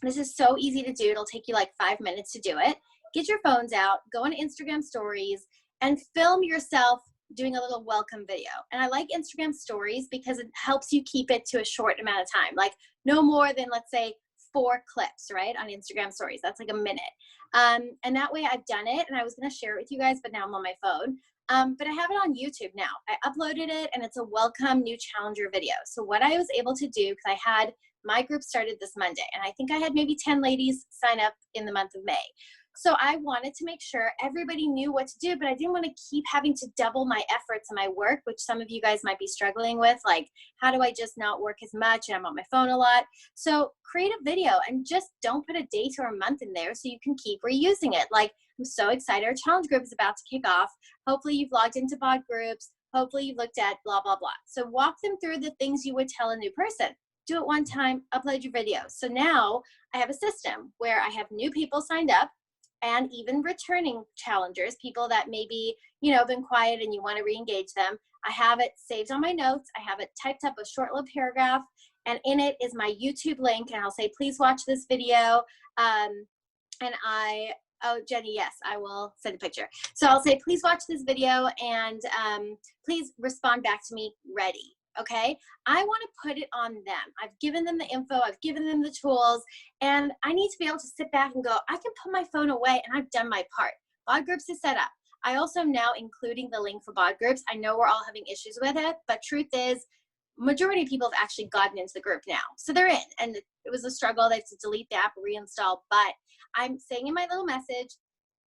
Speaker 6: this is so easy to do. It'll take you like 5 minutes to do it. Get your phones out, go on Instagram stories, and film yourself doing a little welcome video. And I like Instagram stories because it helps you keep it to a short amount of time, like no more than, let's say, 4 clips, right, on Instagram stories. That's like a minute. And that way I've done it, and I was going to share it with you guys, but now I'm on my phone. But I have it on YouTube now. I uploaded it, and it's a welcome new challenger video. So what I was able to do, because I had my group started this Monday, and I think I had maybe 10 ladies sign up in the month of May. So I wanted to make sure everybody knew what to do, but I didn't want to keep having to double my efforts and my work, which some of you guys might be struggling with. Like, how do I just not work as much and I'm on my phone a lot? So create a video and just don't put a date or a month in there so you can keep reusing it. Like, I'm so excited. Our challenge group is about to kick off. Hopefully you've logged into bod groups. Hopefully you've looked at blah, blah, blah. So walk them through the things you would tell a new person. Do it one time, upload your video. So now I have a system where I have new people signed up and even returning challengers, people that maybe, you know, been quiet and you want to re-engage them. I have it saved on my notes. I have it typed up a short little paragraph, and in it is my YouTube link, and I'll say, please watch this video. Oh, Jenny, yes, I will send a picture. So I'll say, please watch this video and please respond back to me ready. Okay, I want to put it on them. I've given them the info, I've given them the tools, and I need to be able to sit back and go, I can put my phone away and I've done my part. Bod groups is set up. I also am now including the link for bod groups. I know we're all having issues with it, but truth is, majority of people have actually gotten into the group now. So they're in, and it was a struggle. They have to delete the app, reinstall, but I'm saying in my little message,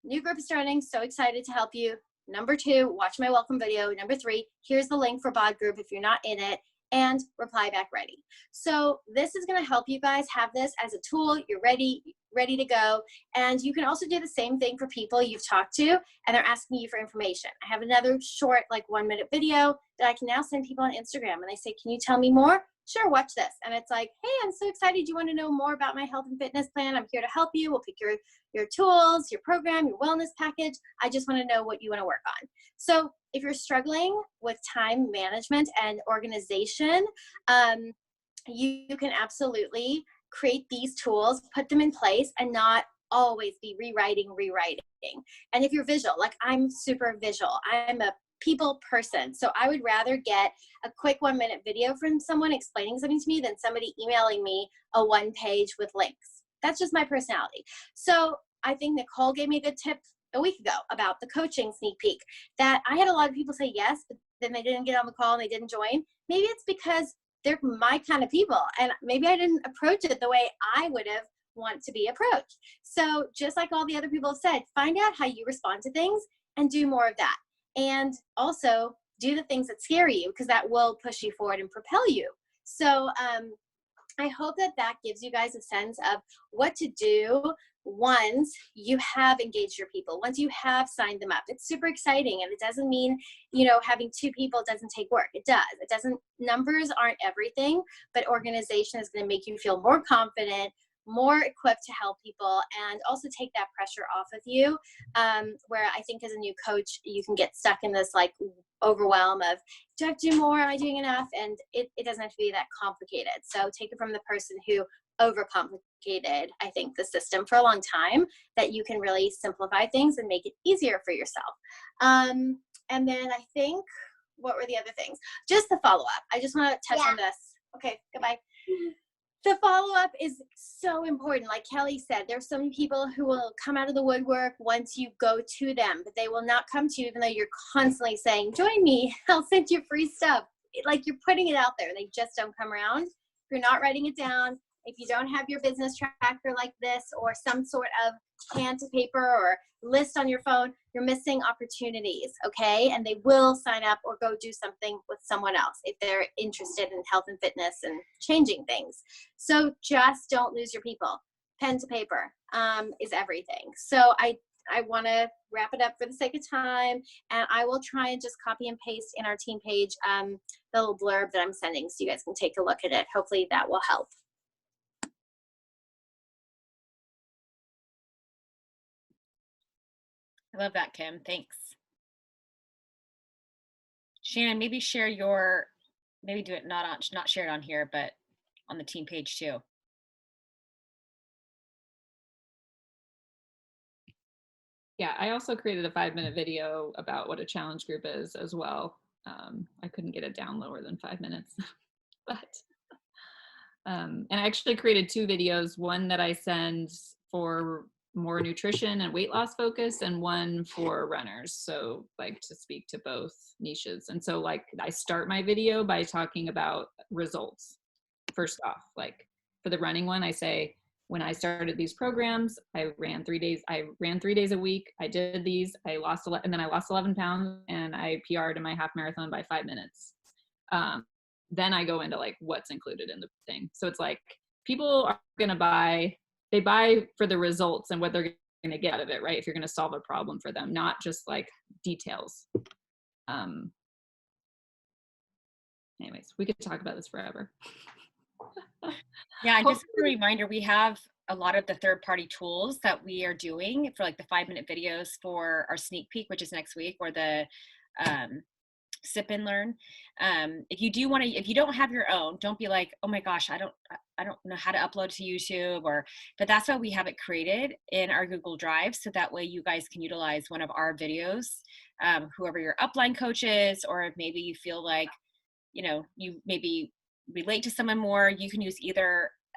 Speaker 6: new group is starting, so excited to help you. Number 2, watch my welcome video. Number 3, here's the link for bod group if you're not in it, and reply back ready. So this is going to help you guys have this as a tool. You're ready to go. And you can also do the same thing for people you've talked to and they're asking you for information. I have another short, like 1-minute video that I can now send people on Instagram, and they say, can you tell me more? Sure, watch this. And it's like, hey, I'm so excited you want to know more about my health and fitness plan. I'm here to help you. We'll pick your tools, your program, your wellness package. I just want to know what you want to work on. So if you're struggling with time management and organization, you can absolutely create these tools, put them in place, and not always be rewriting. And if you're visual, like I'm super visual, I'm a people person. So I would rather get a quick 1-minute video from someone explaining something to me than somebody emailing me a 1-page with links. That's just my personality. So I think Nicole gave me a good tip a week ago about the coaching sneak peek, that I had a lot of people say yes, but then they didn't get on the call and they didn't join. Maybe it's because they're my kind of people, and maybe I didn't approach it the way I would have want to be approached. So just like all the other people have said, find out how you respond to things and do more of that. And also do the things that scare you, because that will push you forward and propel you. So I hope that gives you guys a sense of what to do once you have engaged your people, once you have signed them up. It's super exciting, and it doesn't mean, you know, having 2 people doesn't take work. It does. It doesn't. Numbers aren't everything, but organization is going to make you feel more confident, more equipped to help people, and also take that pressure off of you, where I think as a new coach, you can get stuck in this like overwhelm of, do I have to do more? Am I doing enough? And it doesn't have to be that complicated. So take it from the person who overcomplicated, I think, the system for a long time, that you can really simplify things and make it easier for yourself. And then I think, what were the other things? Just the follow-up. I just want to touch on this. Okay, goodbye. The follow-up is so important. Like Kelly said, there's some people who will come out of the woodwork once you go to them, but they will not come to you even though you're constantly saying, join me, I'll send you free stuff. Like you're putting it out there. They just don't come around. If you're not writing it down, if you don't have your business tracker like this or some sort of pen to paper or list on your phone, you're missing opportunities, okay? And they will sign up or go do something with someone else if they're interested in health and fitness and changing things. So just don't lose your people. Pen to paper is everything. So I want to wrap it up for the sake of time, and I will try and just copy and paste in our team page the little blurb that I'm sending so you guys can take a look at it. Hopefully that will help.
Speaker 2: I love that, Kim. Thanks. Shannon, maybe share your, maybe do it not share it on here, but on the team page too.
Speaker 5: Yeah, I also created a 5-minute video about what a challenge group is as well. I couldn't get it down lower than 5 minutes, but and I actually created 2 videos, one that I send for more nutrition and weight loss focus, and one for runners. So like to speak to both niches. And so like I start my video by talking about results. First off, like for the running one, I say, when I started these programs, I ran 3 days. I ran 3 days a week. I did these. And then I lost 11 pounds, and I PR'd in my half marathon by 5 minutes. Then I go into like what's included in the thing. So it's like people are going to buy. They buy for the results and what they're going to get out of it, right? If you're going to solve a problem for them, not just like details. Anyways, we could talk about this forever.
Speaker 2: Yeah, and just a reminder, we have a lot of the third-party tools that we are doing for like the 5-minute videos for our sneak peek, which is next week, or the sip and learn. If you do want to, if you don't have your own, don't be like, oh my gosh, I don't know how to upload to YouTube, but that's why we have it created in our Google Drive, so that way you guys can utilize one of our videos, whoever your upline coach is, or if maybe you feel like, you know, you maybe relate to someone more, you can use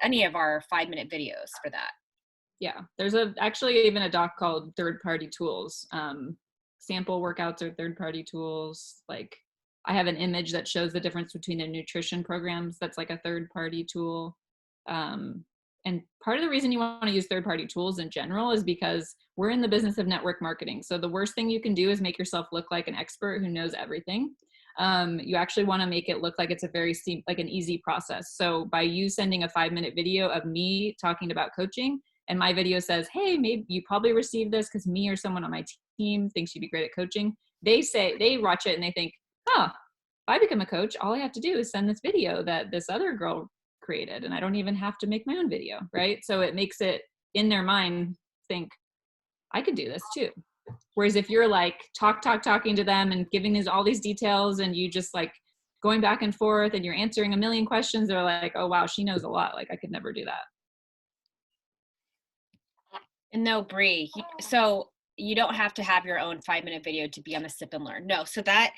Speaker 2: any of our 5-minute videos for that.
Speaker 5: Yeah, there's actually even a doc called Third Party Tools. Sample workouts are third-party tools. Like I have an image that shows the difference between the nutrition programs. That's like a third-party tool. And part of the reason you want to use third-party tools in general is because we're in the business of network marketing. So the worst thing you can do is make yourself look like an expert who knows everything. You actually want to make it look like it's like an easy process. So by you sending a 5-minute video of me talking about coaching, and my video says, hey, maybe you probably received this because me or someone on my team thinks you'd be great at coaching. They watch it and they think, oh, if I become a coach, all I have to do is send this video that this other girl created, and I don't even have to make my own video, right? So it makes it in their mind think, I could do this too. Whereas if you're like talking to them and giving all these details, and you just like going back and forth and you're answering a million questions, they're like, oh wow, she knows a lot. Like I could never do that.
Speaker 2: And no, Bree, so you don't have to have your own 5-minute video to be on the sip and learn. No, so that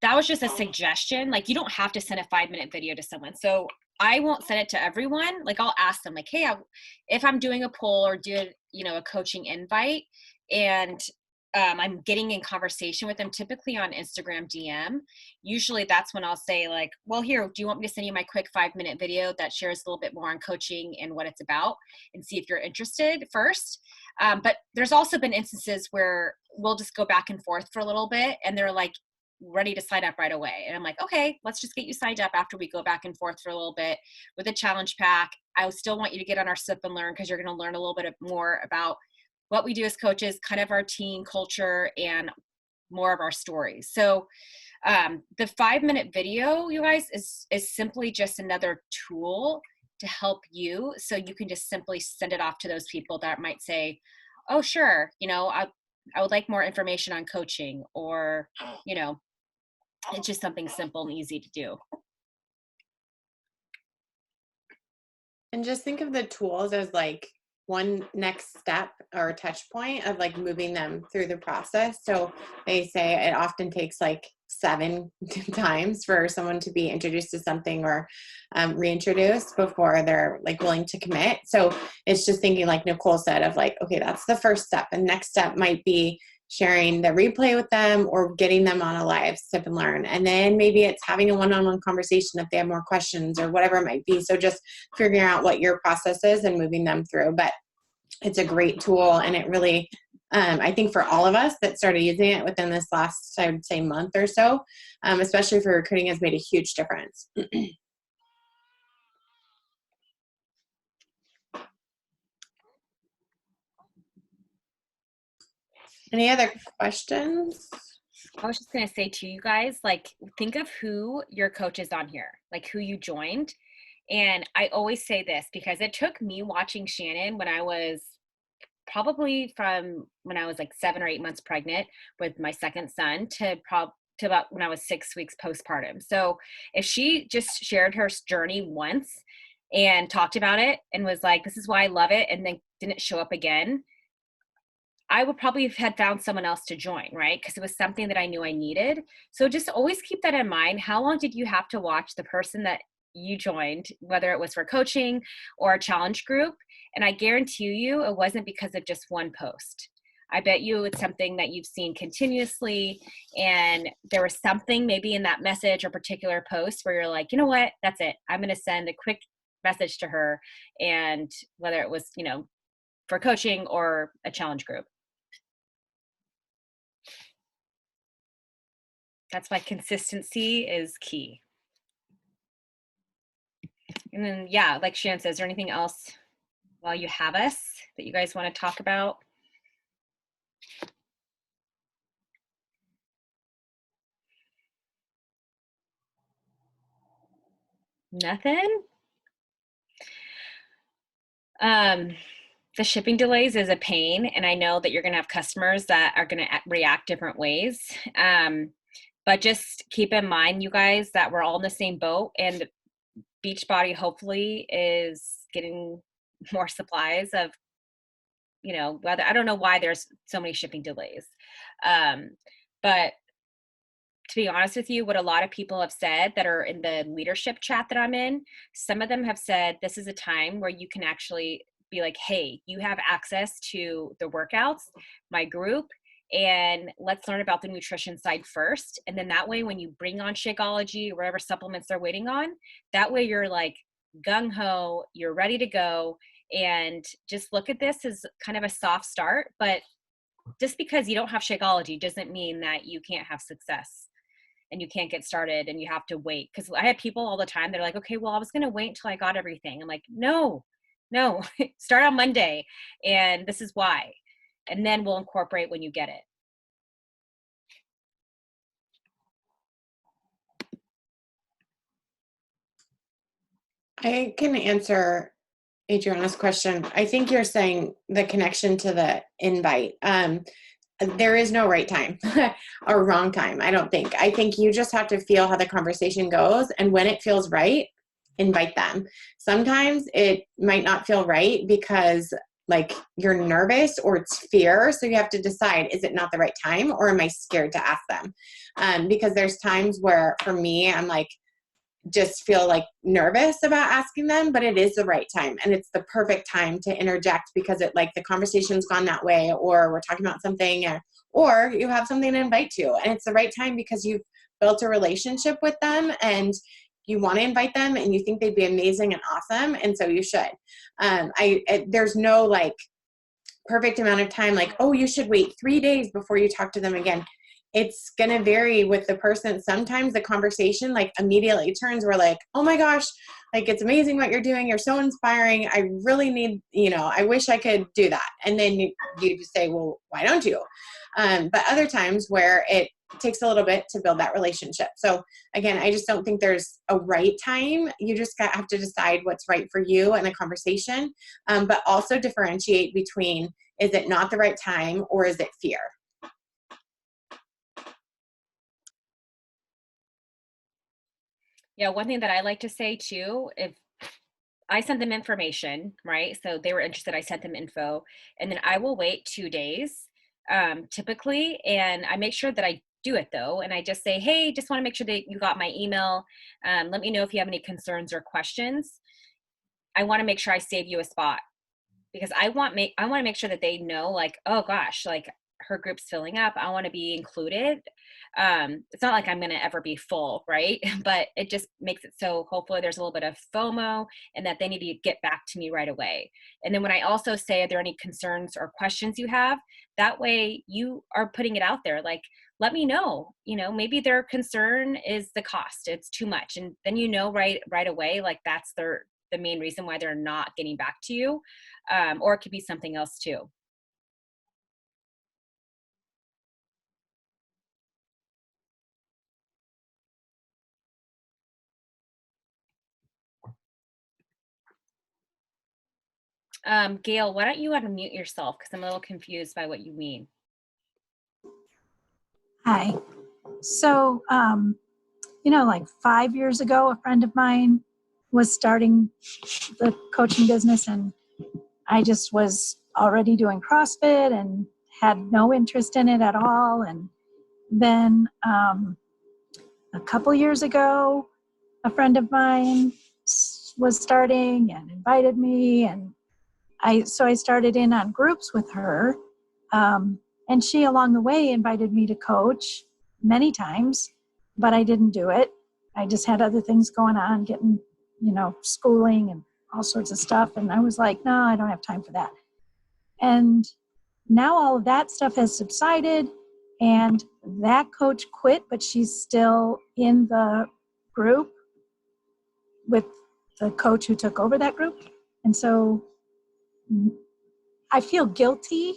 Speaker 2: was just a suggestion. Like you don't have to send a 5-minute video to someone. So I won't send it to everyone. Like I'll ask them like, hey, if I'm doing a poll or do a coaching invite, and I'm getting in conversation with them, typically on Instagram DM, usually that's when I'll say like, well, here, do you want me to send you my quick 5-minute video that shares a little bit more on coaching and what it's about, and see if you're interested first. But there's also been instances where we'll just go back and forth for a little bit, and they're like ready to sign up right away. And I'm like, okay, let's just get you signed up after we go back and forth for a little bit with a challenge pack. I still want you to get on our sip and learn, because you're going to learn a little bit more about what we do as coaches, kind of our team culture, and more of our stories. So the 5-minute video, you guys, is simply just another tool to help you. So you can just simply send it off to those people that might say, oh, sure, I would like more information on coaching, or, it's just something simple and easy to do.
Speaker 1: And just think of the tools as like one next step or touch point of like moving them through the process. So they say it often takes like 7 times for someone to be introduced to something or reintroduced before they're like willing to commit. So it's just thinking, like Nicole said, of like, okay, that's the first step. And next step might be sharing the replay with them or getting them on a live sip and learn. And then maybe it's having a one-on-one conversation if they have more questions or whatever it might be. So just figuring out what your process is and moving them through. But it's a great tool, and it really, I think for all of us that started using it within this last, I would say, month or so, especially for recruiting, has made a huge difference. Any other questions?
Speaker 2: I was just going to say to you guys, like, think of who your coach is on here, like who you joined. And I always say this because it took me watching Shannon when I was like 7 or 8 months pregnant with my second son to about when I was 6 weeks postpartum. So if she just shared her journey once and talked about it and was like, this is why I love it, and then didn't show up again, I would probably have had found someone else to join, right? Because it was something that I knew I needed. So just always keep that in mind. How long did you have to watch the person that you joined, whether it was for coaching or a challenge group? And I guarantee you it wasn't because of just one post. I bet you it's something that you've seen continuously, and there was something maybe in that message or particular post where you're like, you know what, that's it. I'm going to send a quick message to her, and whether it was, for coaching or a challenge group. That's why consistency is key. And then, yeah, like Shannon says, is there anything else while you have us that you guys want to talk about? Nothing? The shipping delays is a pain, and I know that you're going to have customers that are going to react different ways. But just keep in mind, you guys, that we're all in the same boat, and Beachbody hopefully is getting more supplies of, whether, I don't know why there's so many shipping delays. But to be honest with you, what a lot of people have said that are in the leadership chat that I'm in, some of them have said this is a time where you can actually be like, hey, you have access to the workouts, my group, and let's learn about the nutrition side first. And then that way, when you bring on Shakeology or whatever supplements they're waiting on, that way you're like gung-ho, you're ready to go. And just look at this as kind of a soft start. But just because you don't have Shakeology doesn't mean that you can't have success and you can't get started and you have to wait. Because I have people all the time, they're like, okay, well, I was going to wait until I got everything. I'm like, no, start on Monday. And this is why. And then we'll incorporate when you get it.
Speaker 1: I can answer Adriana's question. I think you're saying the connection to the invite. There is no right time or wrong time, I don't think. I think you just have to feel how the conversation goes, and when it feels right, invite them. Sometimes it might not feel right because like you're nervous or it's fear. So you have to decide, is it not the right time, or am I scared to ask them? Because there's times where for me, I'm like, just feel like nervous about asking them, but it is the right time, and it's the perfect time to interject because it like the conversation's gone that way, or we're talking about something, or you have something to invite to, and it's the right time because you've built a relationship with them and you want to invite them and you think they'd be amazing and awesome, and so you should. There's no like perfect amount of time, like, oh, you should wait 3 days before you talk to them again. It's going to vary with the person. Sometimes the conversation like immediately turns. We're like, oh my gosh, like it's amazing what you're doing. You're so inspiring. I really need, I wish I could do that. And then you say, well, why don't you? But other times where it takes a little bit to build that relationship. So again, I just don't think there's a right time. You just have to decide what's right for you in a conversation, but also differentiate between, is it not the right time or is it fear?
Speaker 2: Yeah, one thing that I like to say too, if I sent them information, right? So they were interested, I sent them info, and then I will wait 2 days typically, and I make sure that I do it though. And I just say, hey, just want to make sure that you got my email. Let me know if you have any concerns or questions. I want to make sure I save you a spot, because I want to make sure that they know, like, oh gosh, like her group's filling up. I want to be included. It's not like I'm going to ever be full, right? But it just makes it so hopefully there's a little bit of FOMO and that they need to get back to me right away. And then when I also say, are there any concerns or questions you have? That way you are putting it out there. Like, let me know, maybe their concern is the cost. It's too much. And then, right away, like that's the main reason why they're not getting back to you. Or it could be something else too. Gail, why don't you unmute yourself? Because I'm a little confused by what you mean.
Speaker 7: Hi. So, like 5 years ago, a friend of mine was starting the coaching business, and I just was already doing CrossFit and had no interest in it at all. And then a couple years ago, a friend of mine was starting and invited me, and I started in on groups with her. And she, along the way, invited me to coach many times, but I didn't do it. I just had other things going on, getting, schooling and all sorts of stuff. And I was like, no, I don't have time for that. And now all of that stuff has subsided, and that coach quit, but she's still in the group with the coach who took over that group. And so I feel guilty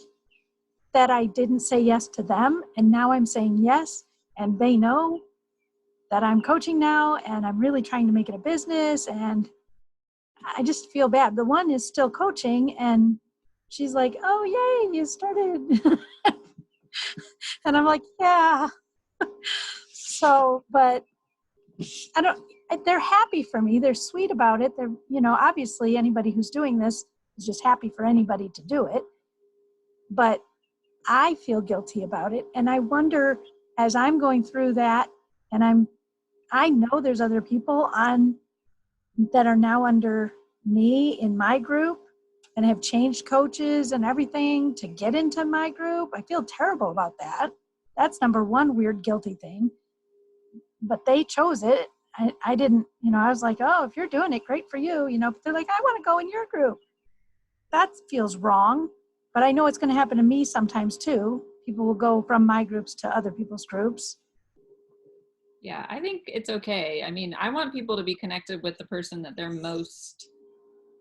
Speaker 7: that I didn't say yes to them. And now I'm saying yes. And they know that I'm coaching now, and I'm really trying to make it a business. And I just feel bad. The one is still coaching, and she's like, oh, yay, you started. And I'm like, yeah. So, but they're happy for me. They're sweet about it. They're, obviously anybody who's doing this is just happy for anybody to do it. But I feel guilty about it. And I wonder, as I'm going through that, and I know there's other people that are now under me in my group and have changed coaches and everything to get into my group. I feel terrible about that. That's number one weird guilty thing. But they chose it. I didn't, I was like, oh, if you're doing it, great for you, but they're like, I want to go in your group. That feels wrong. But I know it's going to happen to me sometimes too. People will go from my groups to other people's groups.
Speaker 5: Yeah, I think it's okay. I mean, I want people to be connected with the person that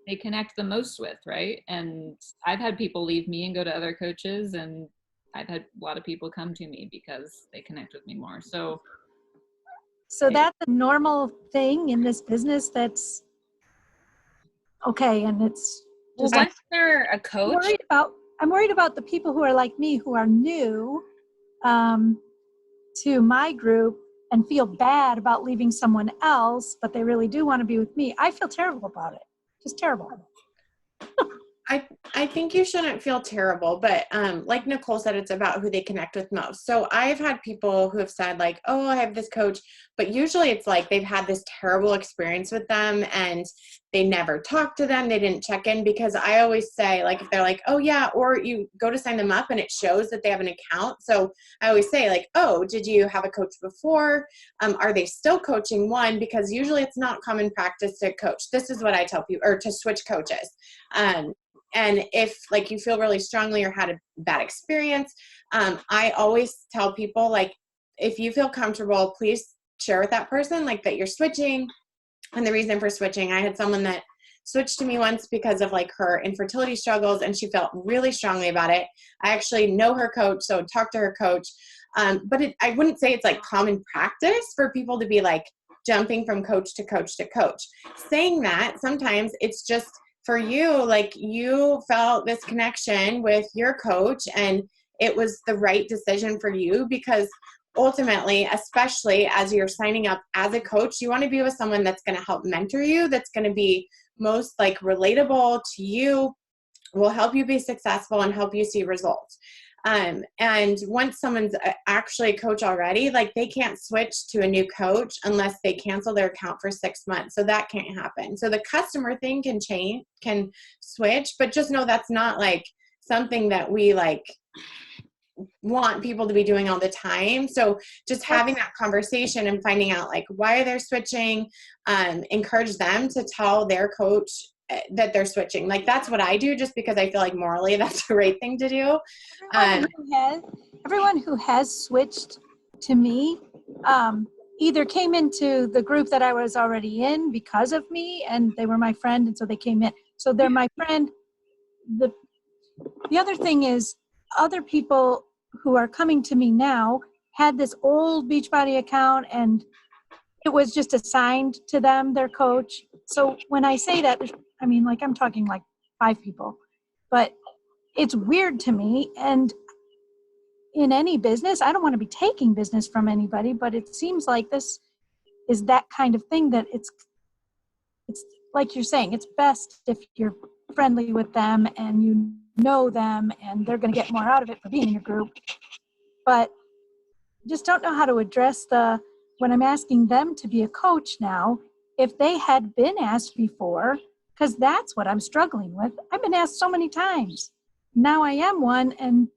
Speaker 5: they connect the most with, right? And I've had people leave me and go to other coaches, and I've had a lot of people come to me because they connect with me more. So that's
Speaker 7: a normal thing in this business. That's okay. And it's just,
Speaker 2: once they're a coach,
Speaker 7: I'm worried about the people who are like me, who are new to my group and feel bad about leaving someone else, but they really do want to be with me. I feel terrible about it. Just terrible.
Speaker 1: I think you shouldn't feel terrible, but like Nicole said, it's about who they connect with most. So I've had people who have said like, oh, I have this coach, but usually it's like they've had this terrible experience with them and they never talk to them. They didn't check in, because I always say, like, if they're like, oh yeah, or you go to sign them up and it shows that they have an account. So I always say like, oh, did you have a coach before? Are they still coaching? One, because usually it's not common practice to coach. This is what I tell people, or to switch coaches. And if like you feel really strongly or had a bad experience, I always tell people, like, if you feel comfortable, please share with that person like that you're switching and the reason for switching. I had someone that switched to me once because of like her infertility struggles, and she felt really strongly about it. I actually know her coach, so talk to her coach. But I wouldn't say it's like common practice for people to be like jumping from coach to coach to coach. Saying that, sometimes it's just for you, like you felt this connection with your coach and it was the right decision for you, because ultimately, especially as you're signing up as a coach, you want to be with someone that's going to help mentor you, that's going to be most like relatable to you, will help you be successful and help you see results. And once someone's actually a coach already, like they can't switch to a new coach unless they cancel their account for 6 months. So that can't happen. So the customer thing can switch, but just know that's not like something that we like want people to be doing all the time. So just having that conversation and finding out like why they're switching, encourage them to tell their coach that they're switching. Like that's what I do, just because I feel like morally that's the right thing to do.
Speaker 7: Everyone who has switched to me either came into the group that I was already in because of me, and they were my friend, and so they came in. So they're my friend. The other thing is, other people who are coming to me now had this old Beachbody account, and it was just assigned to them, their coach. So when I say that, I mean, like I'm talking like 5 people, but it's weird to me. And in any business, I don't want to be taking business from anybody, but it seems like this is that kind of thing that it's like you're saying, it's best if you're friendly with them and you know them and they're going to get more out of it for being in your group. But just don't know how to address when I'm asking them to be a coach now, if they had been asked before, because that's what I'm struggling with. I've been asked so many times. Now I am one, and